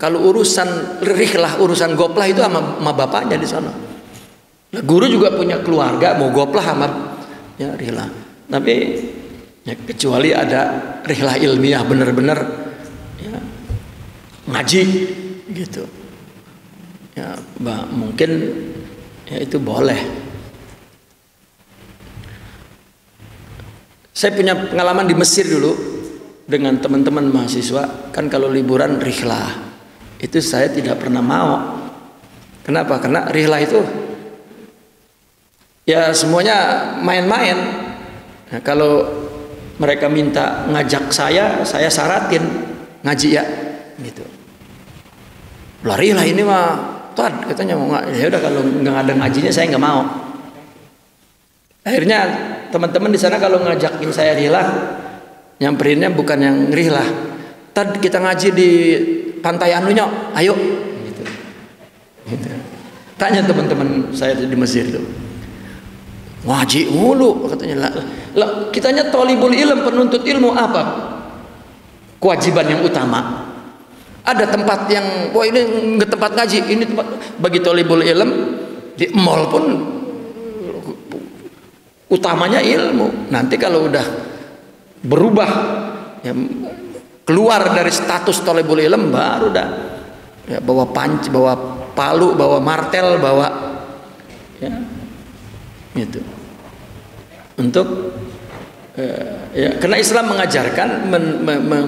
Kalau urusan rihlah, urusan goplah itu sama bapaknya di sana. Nah, guru juga punya keluarga, mau goplah sama ya rihlah. Tapi ya, kecuali ada rihlah ilmiah benar-benar ya, ngaji gitu. Ya, mungkin ya itu boleh. Saya punya pengalaman di Mesir dulu dengan teman-teman mahasiswa. Kan kalau liburan rihlah itu saya tidak pernah mau. Kenapa? Karena rihlah itu ya semuanya main-main. Nah, kalau mereka minta ngajak saya saratin ngaji ya gitu. Lari lah ini mah, Tad katanya mau nggak? Ya udah kalau nggak ada ngajinya saya nggak mau. Akhirnya teman-teman di sana kalau ngajakin saya rihlah, nyamperinnya bukan yang rihlah. Tad kita ngaji di pantai anunya, ayo. Gitu. Gitu. Tanya teman-teman saya di Mesir itu. Ngaji mulu katanya. Lah, kitanya thalibul ilm, penuntut ilmu apa? Kewajiban yang utama. Ada tempat yang, wah ini nggak tempat ngaji, ini tempat bagi thalibul ilm di mall pun utamanya ilmu. Nanti kalau udah berubah, ya, keluar dari status thalibul ilm baru dah ya, bawa panci, bawa palu, bawa martel, bawa ya gitu. Untuk ya, karena Islam mengajarkan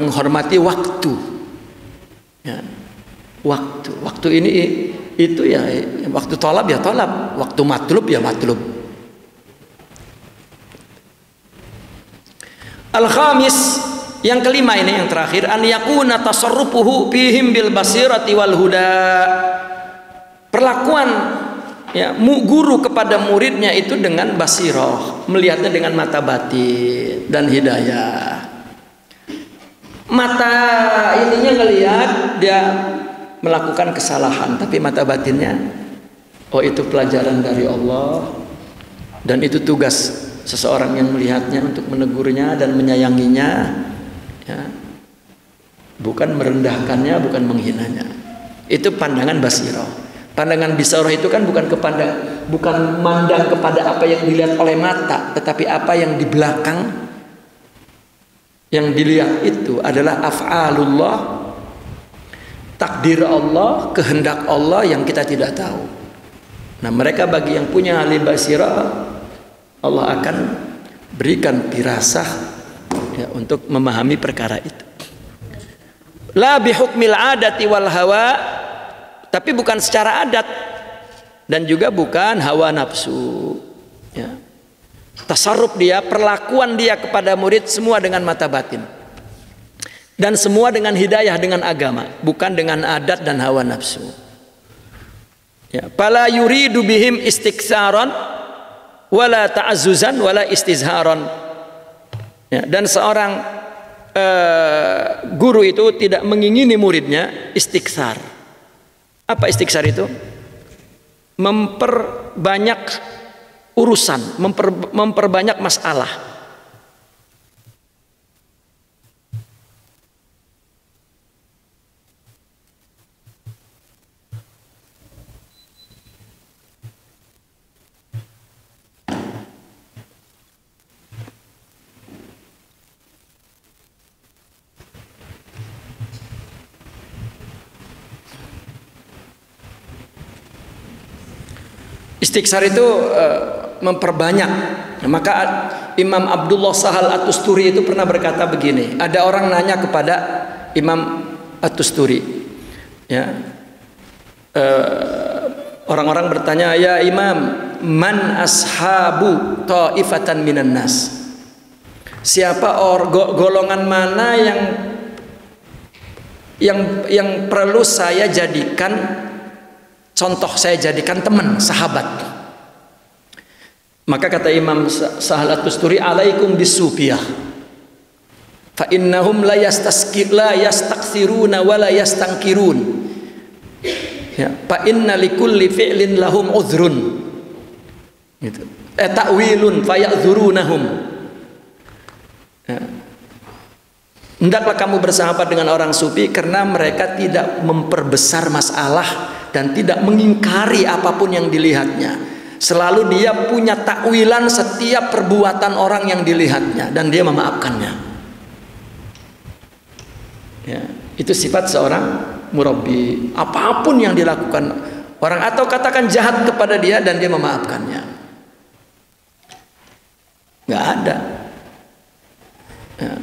menghormati waktu. Ya, waktu ini itu ya waktu tolab ya tolab, waktu matlub ya matlub. Al-khamis, yang kelima ini yang terakhir, an yakuna tasarrufuhu fihim bil basirati wal huda. Perlakuan ya guru kepada muridnya itu dengan basirah, melihatnya dengan mata batin dan hidayah. Mata ininya ngelihat dia melakukan kesalahan, tapi mata batinnya, oh itu pelajaran dari Allah dan itu tugas seseorang yang melihatnya untuk menegurnya dan menyayanginya, ya. Bukan merendahkannya, bukan menghinanya. Itu pandangan basirah. Pandangan basirah itu kan bukan mandang kepada apa yang dilihat oleh mata, tetapi apa yang di belakang. Yang dilihat itu adalah af'alullah, takdir Allah, kehendak Allah yang kita tidak tahu. Nah, mereka bagi yang punya alim basirah, Allah akan berikan firasah ya, untuk memahami perkara itu. La bihukmil adati wal hawa, tapi bukan secara adat dan juga bukan hawa nafsu. Ya. Tasarruf dia, perlakuan dia kepada murid semua dengan mata batin dan semua dengan hidayah, dengan agama, bukan dengan adat dan hawa nafsu. Ya, fala yuridu bihim istiksaran wala ta'azzuzan wala istizharan. Ya, dan seorang guru itu tidak mengingini muridnya istiksar. Apa istiksar itu? Memperbanyak urusan, memperbanyak masalah. Istiksar itu memperbanyak. Maka Imam Abdullah Sahal At-Tusturi itu pernah berkata begini. Ada orang nanya kepada Imam At-Tusturi, ya, orang-orang bertanya, ya Imam, man ashabu ta'ifatan minan nas. Siapa golongan mana yang perlu saya jadikan contoh, saya jadikan teman, sahabat. Maka kata Imam Sahal At-Tusturi, alaikum bisufiyah. Fa innahum la yastakthiruna wa la yastangkirun. Ya, fa inna likulli fi'lin lahum udhrun. Gitu. Ta'wilun faya'dzurunahum. Ya. Hendaklah kamu bersahabat dengan orang sufi karena mereka tidak memperbesar masalah dan tidak mengingkari apapun yang dilihatnya. Selalu dia punya takwilan setiap perbuatan orang yang dilihatnya dan dia memaafkannya. Ya, itu sifat seorang murabbi. Apapun yang dilakukan orang atau katakan jahat kepada dia dan dia memaafkannya. Nggak ada. Ya.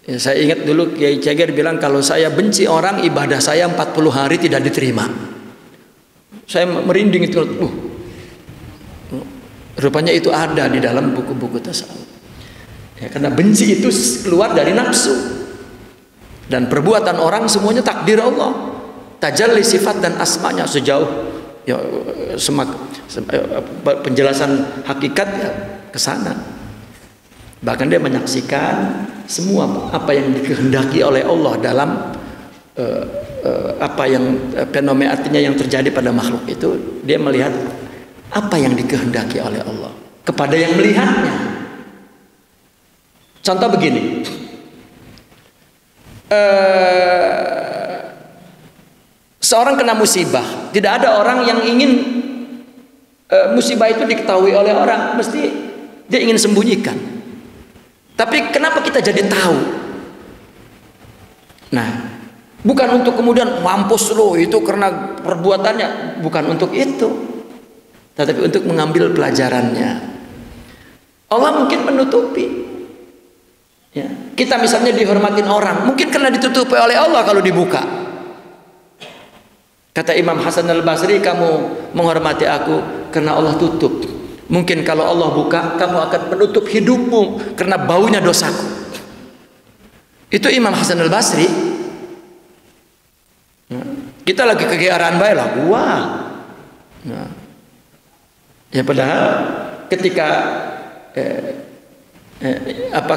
Ya, saya ingat dulu Kiai Ceger bilang kalau saya benci orang ibadah saya 40 hari tidak diterima. Saya merinding itu. Rupanya itu ada di dalam buku-buku tasawuf. Ya, karena benci itu keluar dari nafsu. Dan perbuatan orang semuanya takdir Allah. Tajalli sifat dan asmanya sejauh ya, penjelasan hakikat ya, ke sana. Bahkan dia menyaksikan semua apa yang dikehendaki oleh Allah dalam apa yang fenomena artinya yang terjadi pada makhluk itu, dia melihat apa yang dikehendaki oleh Allah kepada yang melihatnya. Contoh begini, seorang kena musibah, tidak ada orang yang ingin musibah itu diketahui oleh orang, mesti dia ingin sembunyikan. Tapi kenapa kita jadi tahu? Nah, bukan untuk kemudian mampus lo itu karena perbuatannya, bukan untuk itu, tetapi untuk mengambil pelajarannya. Allah mungkin menutupi. Ya. Kita misalnya dihormatin orang, mungkin karena ditutupi oleh Allah kalau dibuka. Kata Imam Hasan al-Basri, kamu menghormati aku karena Allah tutup. Mungkin kalau Allah buka, kamu akan menutup hidupmu karena baunya dosaku. Itu Imam Hasan al-Basri. Kita lagi kegiatan baik lah, gua. Nah. Ya padahal ketika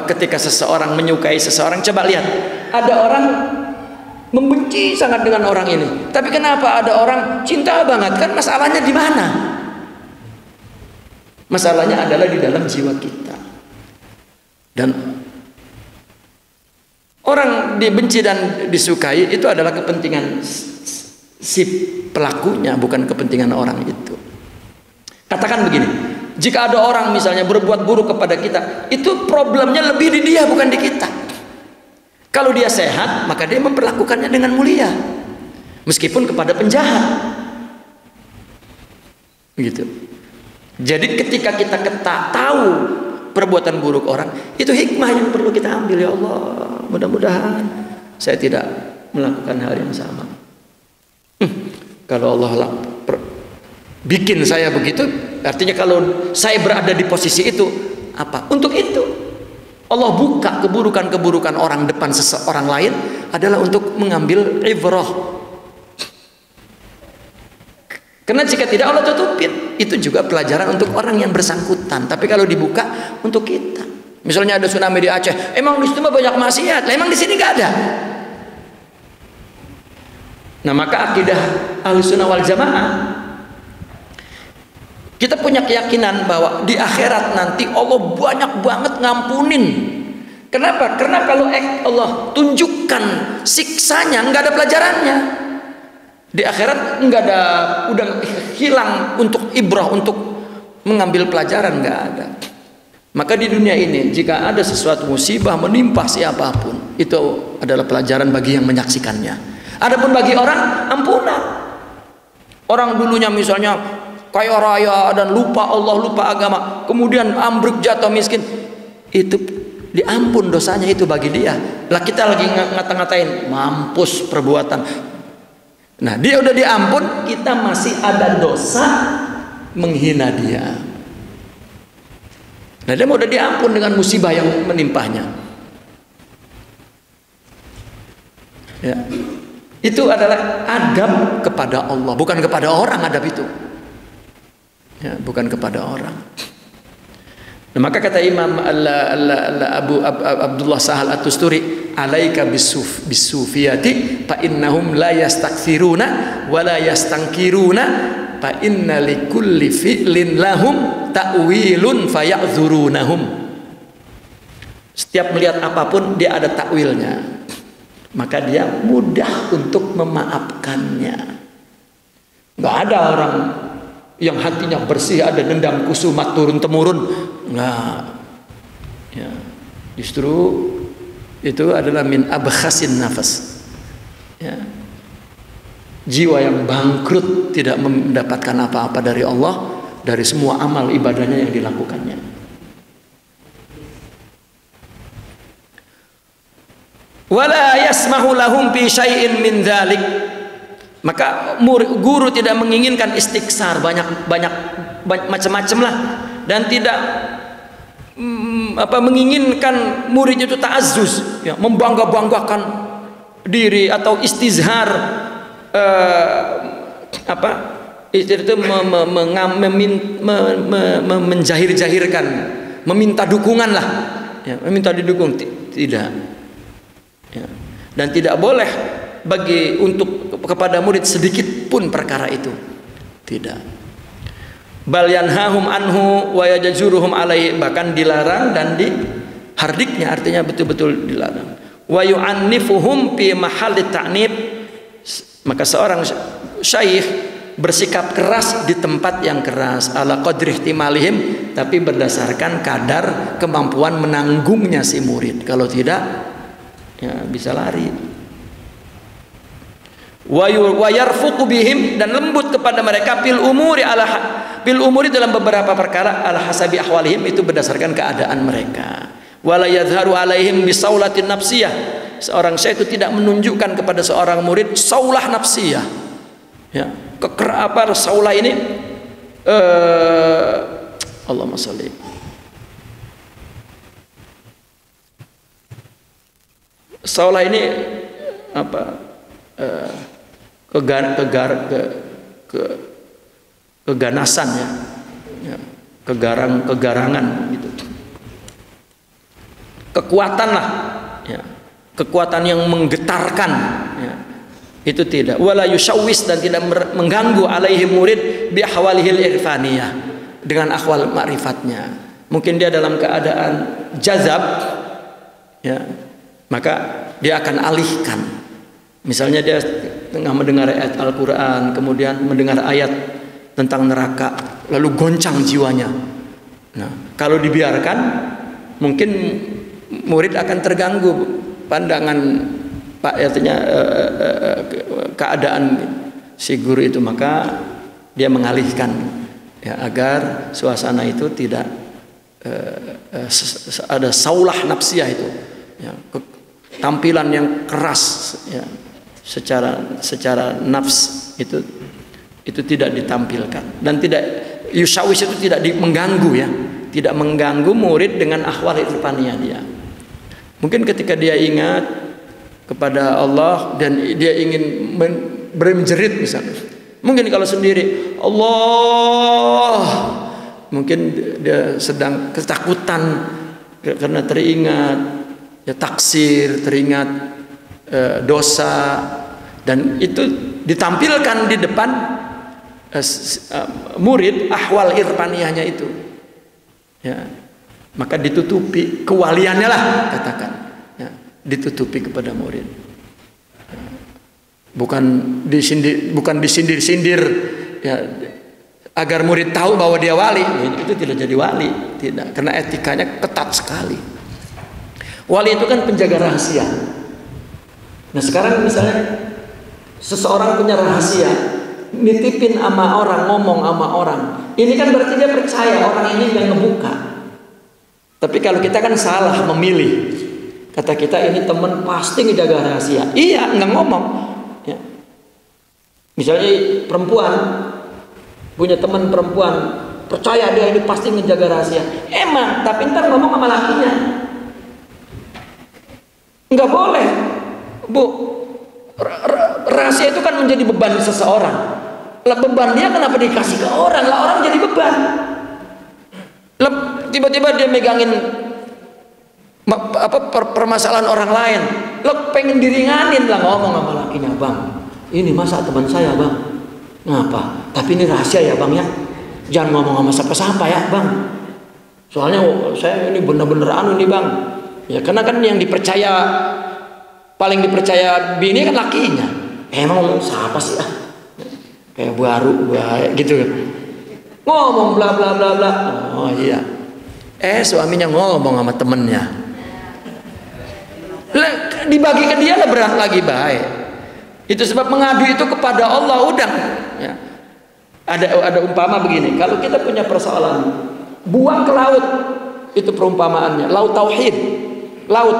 ketika seseorang menyukai seseorang, coba lihat, ada orang membenci sangat dengan orang ini, tapi kenapa ada orang cinta banget? Kan masalahnya di mana? Masalahnya adalah di dalam jiwa kita. Dan orang dibenci dan disukai itu adalah kepentingan si pelakunya, bukan kepentingan orang itu. Katakan begini, jika ada orang misalnya berbuat buruk kepada kita, itu problemnya lebih di dia, bukan di kita. Kalau dia sehat, maka dia memperlakukannya dengan mulia, meskipun kepada penjahat. Begitu. Jadi ketika kita tahu perbuatan buruk orang, itu hikmah yang perlu kita ambil. Ya Allah, mudah-mudahan saya tidak melakukan hal yang sama. Kalau Allah bikin saya begitu, artinya kalau saya berada di posisi itu, apa? Untuk itu Allah buka keburukan-keburukan orang depan seseorang lain adalah untuk mengambil ibrah. Karena jika tidak Allah tutupin, itu juga pelajaran untuk orang yang bersangkutan. Tapi kalau dibuka untuk kita, misalnya ada tsunami di Aceh, emang di situ banyak maksiat, emang di sini nggak ada. Nah maka akidah Ahlussunnah wal Jamaah, kita punya keyakinan bahwa di akhirat nanti Allah banyak banget ngampunin. Kenapa? Karena kalau Allah tunjukkan siksanya, nggak ada pelajarannya. Di akhirat nggak ada, udah hilang untuk ibrah, untuk mengambil pelajaran, nggak ada. Maka di dunia ini jika ada sesuatu musibah menimpa siapapun, itu adalah pelajaran bagi yang menyaksikannya. Adapun bagi orang, ampunan. Orang dulunya misalnya kaya raya dan lupa Allah, lupa agama, kemudian ambruk jatuh miskin, itu diampun dosanya itu bagi dia. Lah kita lagi ngata-ngatain mampus perbuatan. Nah dia udah diampun, kita masih ada dosa menghina dia. Nah dia udah diampun dengan musibah yang menimpanya. Ya. Itu adalah adab kepada Allah, bukan kepada orang adab itu. Ya, bukan kepada orang. Nah, maka kata Imam Abdullah Sahal At-Tusturi, alaika bisufiyati fa innahum la yastakthiruna wa la yastankiruna fa inna likulli fi'lin lahum ta'wilun faya'dzurunahum. Setiap melihat apapun dia ada takwilnya, maka dia mudah untuk memaafkannya. Nggak ada orang yang hatinya bersih ada dendam kusumat turun temurun, nggak. Ya, justru itu adalah min abkhasin nafas. Ya. Jiwa yang bangkrut tidak mendapatkan apa-apa dari Allah, dari semua amal ibadahnya yang dilakukannya. Wala yasmahu lahum fi syai'in min dzalik. Maka guru tidak menginginkan istiksar banyak macam-macam lah, dan tidak menginginkan murid itu ta'azzuz, ya, membangga-banggakan diri atau istizhar, itu menjahir-jahirkan, meminta dukungan lah, ya, meminta didukung, tidak, ya. Dan tidak boleh bagi untuk kepada murid sedikit pun perkara itu, tidak. Bal yanhahum anhu wa yajzuruhum alaihi, bahkan dilarang dan dihardiknya, artinya betul-betul dilarang. Wa yu'annifuhum fi mahalli ta'nib, maka seorang syekh bersikap keras di tempat yang keras, ala qadri ihtimalihim, tapi berdasarkan kadar kemampuan menanggungnya si murid. Kalau tidak, ya bisa lari. Wa yarfuqu bihim, dan lembut kepada mereka fil umuri dalam beberapa perkara ala hasabi ahwalihim, itu berdasarkan keadaan mereka. Wala yadhharu alaihim bisaulatin nafsiyah, seorang syekh itu tidak menunjukkan kepada seorang murid saulah nafsiyah, ya, saulah ini Allahumma sholli, saulah ini keganasan, ya, kegarangan gitu, kekuatan lah, ya, kekuatan yang menggetarkan, ya, itu tidak. Wala yushawwis, dan tidak mengganggu alaihi murid bi ahwalihil irfaniyah, dengan ahwal ma'rifatnya. Mungkin dia dalam keadaan jazab, ya, maka dia akan alihkan. Misalnya dia tengah mendengar ayat Al-Quran, kemudian mendengar ayat tentang neraka, lalu goncang jiwanya. Nah, kalau dibiarkan, mungkin murid akan terganggu pandangan keadaan si guru itu, maka dia mengalihkan, ya, agar suasana itu tidak ada saulah nafsiyah itu, ya, tampilan yang keras, ya, secara nafs itu tidak ditampilkan, dan tidak yushawis, itu tidak mengganggu, ya, tidak mengganggu murid dengan ahwal irfaniyah dia. Mungkin ketika dia ingat kepada Allah dan dia ingin bermenjerit misalnya, mungkin kalau sendiri Allah, mungkin dia sedang ketakutan karena teringat, ya, taksir, teringat dosa, dan itu ditampilkan di depan murid ahwal irfaniyahnya itu, ya, maka ditutupi kewaliannya lah, katakan, ya, ditutupi kepada murid, bukan disindir-sindir, ya, agar murid tahu bahwa dia wali. Itu tidak jadi wali, tidak, karena etikanya ketat sekali. Wali itu kan penjaga rahasia. Nah, sekarang misalnya seseorang punya rahasia, nitipin sama orang, ngomong sama orang, ini kan berarti dia percaya orang ini yang ngebuka. Tapi kalau kita kan salah memilih, kata kita ini teman pasti ngejaga rahasia, iya, nggak ngomong, ya. Misalnya perempuan punya teman perempuan, percaya dia ini pasti ngejaga rahasia, emang, tapi ntar ngomong sama lakinya, nggak boleh, Bu. Rahasia itu kan menjadi beban seseorang. Lah, beban dia kenapa dikasih ke orang? Lah, orang jadi beban. tiba-tiba dia megangin permasalahan orang lain. Lo pengen diringanin lah, ngomong sama lakinya, bang, ini masa teman saya bang, ngapa? Tapi ini rahasia ya bang ya, jangan ngomong sama siapa-siapa ya bang. Soalnya saya ini bener-bener nih bang. Ya karena kan yang dipercaya, paling dipercaya bini kan lakinya. Emang siapa sih kayak baru gitu. Ngomong bla bla bla bla. Oh iya. Suaminya ngomong sama temennya. Dibagi ke dia lah berat lagi baik. Itu sebab mengadu itu kepada Allah udah. Ya. Ada umpama begini. Kalau kita punya persoalan, buang ke laut, itu perumpamaannya. Laut tauhid, laut.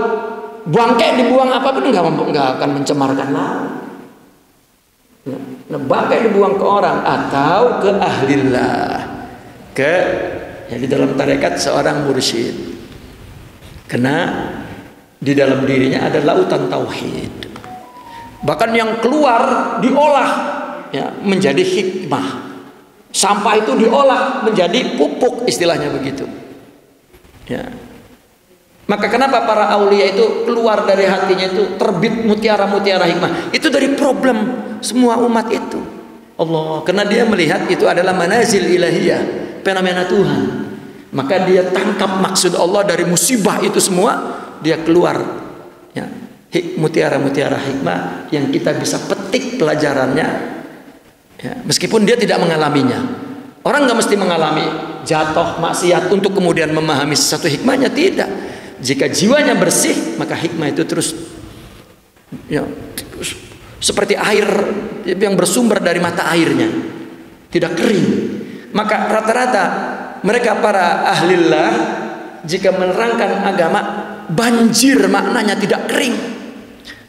Bangkai dibuang apapun nggak akan mencemarkan laut. Nah, bangkai dibuang ke orang atau ke ahlillah, ya di dalam tarekat seorang mursyid, karena di dalam dirinya ada lautan tauhid. Bahkan yang keluar diolah ya menjadi hikmah. Sampah itu diolah menjadi pupuk, istilahnya begitu. Ya. Maka kenapa para aulia itu keluar dari hatinya itu terbit mutiara-mutiara hikmah? Itu dari problem semua umat itu. Allah, karena dia melihat itu adalah manazil ilahiyah, fenomena Tuhan. Maka dia tangkap maksud Allah dari musibah itu semua, dia keluar ya, mutiara-mutiara hikmah yang kita bisa petik pelajarannya ya, meskipun dia tidak mengalaminya. Orang nggak mesti mengalami jatuh maksiat untuk kemudian memahami sesuatu hikmahnya, tidak. Jika jiwanya bersih, maka hikmah itu terus ya, seperti air yang bersumber dari mata airnya, tidak kering. Maka rata-rata mereka para ahlillah jika menerangkan agama, banjir maknanya, tidak kering,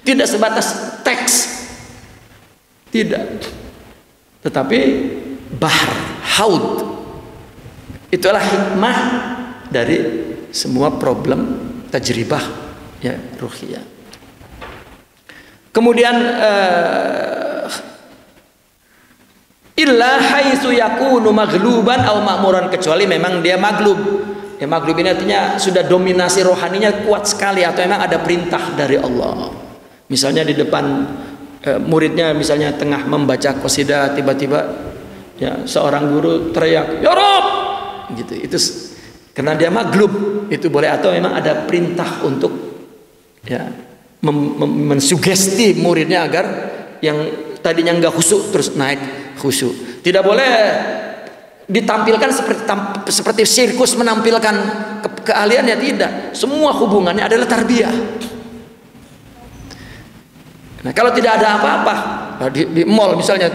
tidak sebatas teks, tidak, tetapi bahar, haud. Itulah hikmah dari semua problem tajribah ya ruhiyah. Kemudian illa haitsu yakunu maghluban aw ma'muran, kecuali memang dia maghlub. Ya maghlub ini artinya sudah dominasi rohaninya kuat sekali, atau memang ada perintah dari Allah. Misalnya di depan muridnya misalnya tengah membaca qasidah, tiba-tiba ya seorang guru teriak ya Rabb gitu. Itu karena dia maghlub, itu boleh, atau memang ada perintah untuk ya mensugesti muridnya agar yang tadinya enggak khusyuk terus naik khusyuk. Tidak boleh ditampilkan seperti sirkus menampilkan keahliannya, tidak. Semua hubungannya adalah tarbiyah. Nah, kalau tidak ada apa-apa di mall misalnya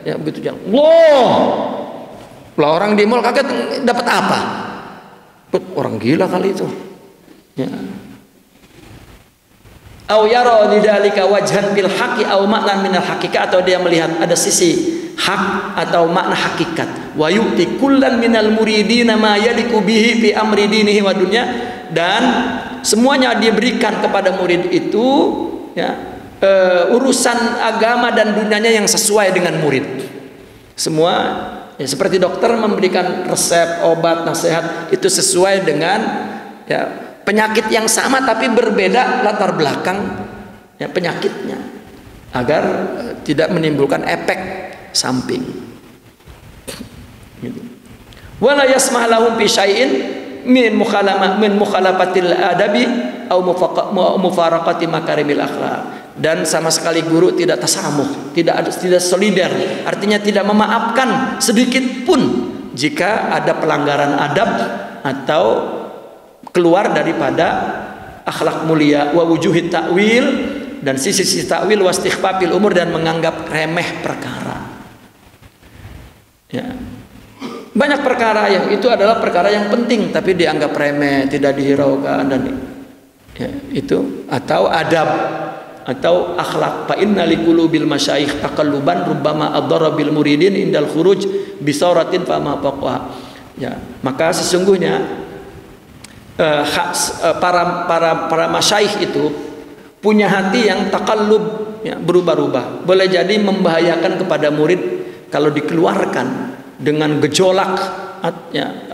ya begitu jangan. Wah. Lah orang di mall kaget dapat apa? Orang gila kali itu. Ya. Au yara lidzalika wajhan bil haqqi au ma'nan minal haqiqah, atau dia melihat ada sisi hak atau makna hakikat. Wa yu'ti kullan minal muridina ma yaliku bihi fi amri dinihi wa dunya, dan semuanya dia berikan kepada murid itu ya, urusan agama dan dunianya yang sesuai dengan murid. Semua ya, seperti dokter memberikan resep obat nasihat itu sesuai dengan ya, penyakit yang sama tapi berbeda latar belakang ya, penyakitnya, agar tidak menimbulkan efek samping. Wala yasmah lahum fi syai'in min mukhalafatil adabi au mufaraqati makarimil akhlaq. Dan sama sekali guru tidak tasamuh, tidak solider, artinya tidak memaafkan sedikit pun jika ada pelanggaran adab atau keluar daripada akhlak mulia. Wa wujuhit ta'wil, dan sisi-sisi ta'wil, wastighfafil umur, dan menganggap remeh perkara. Ya. Banyak perkara yang itu adalah perkara yang penting tapi dianggap remeh, tidak dihiraukan, dan ya, itu atau adab atau akhlak. Fa inna liqulubil masyayikh taqalluban rubbama adara bil muridin indal khuruj bisaratin fa ma faqaha. Ya, maka sesungguhnya para masyayikh itu punya hati yang takallub ya, berubah-ubah. Boleh jadi membahayakan kepada murid kalau dikeluarkan dengan gejolak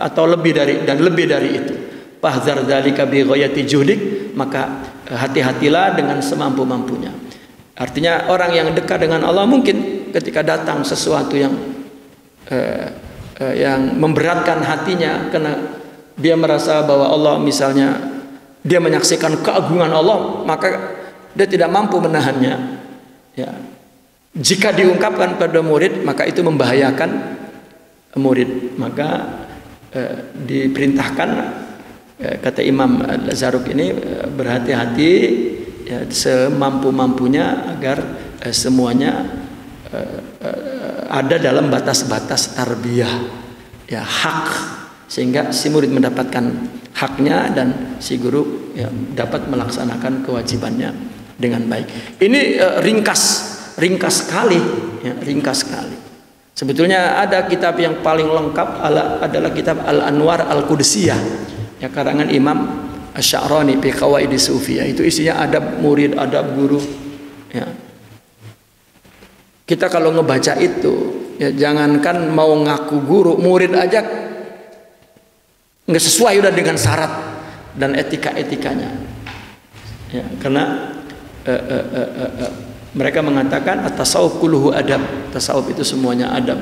atau lebih dari itu. Fahzar dzalika bi ghayati juhdik, maka hati-hatilah dengan semampu-mampunya. Artinya orang yang dekat dengan Allah mungkin ketika datang sesuatu yang memberatkan hatinya karena dia merasa bahwa Allah, misalnya dia menyaksikan keagungan Allah, maka dia tidak mampu menahannya. Ya. Jika diungkapkan pada murid, maka itu membahayakan murid. Maka diperintahkan, kata Imam Al-Zarruq ini, berhati-hati ya, semampu-mampunya agar semuanya ada dalam batas-batas tarbiyah, ya, hak, sehingga si murid mendapatkan haknya dan si guru ya, dapat melaksanakan kewajibannya dengan baik. Ini ringkas sekali, ya, ringkas sekali. Sebetulnya ada kitab yang paling lengkap adalah kitab Al-Anwar Al-Qudsiyah, ya, karangan Imam Asy-Sya'rani fi Qawaidis Sufiyah. Itu isinya adab murid, adab guru. Ya. Kita kalau ngebaca itu, ya, jangankan mau ngaku guru, murid aja nggak sesuai udah dengan syarat dan etika-etikanya. Ya, karena mereka mengatakan at-tasawuf kulluhu adab. Tasawuf itu semuanya adab.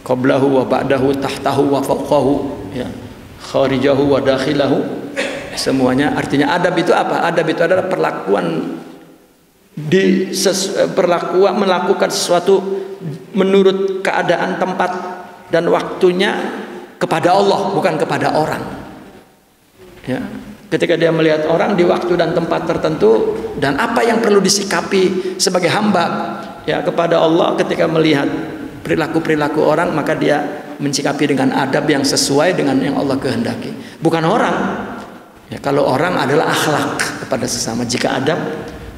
Qablahu wa ba'dahu, tahtahu wa fawqahu, ya. Kharijahu wa dakhilahu. Semuanya artinya adab itu apa? Adab itu adalah perlakuan melakukan sesuatu menurut keadaan, tempat dan waktunya kepada Allah, bukan kepada orang. Ya. Ketika dia melihat orang di waktu dan tempat tertentu, dan apa yang perlu disikapi sebagai hamba ya kepada Allah ketika melihat perilaku orang, maka dia mensikapi dengan adab yang sesuai dengan yang Allah kehendaki, bukan orang. Ya, kalau orang adalah akhlak kepada sesama, jika adab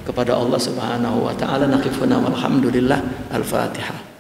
kepada Allah Subhanahu wa taala. Naqifuna walhamdulillah. Al-Fatihah.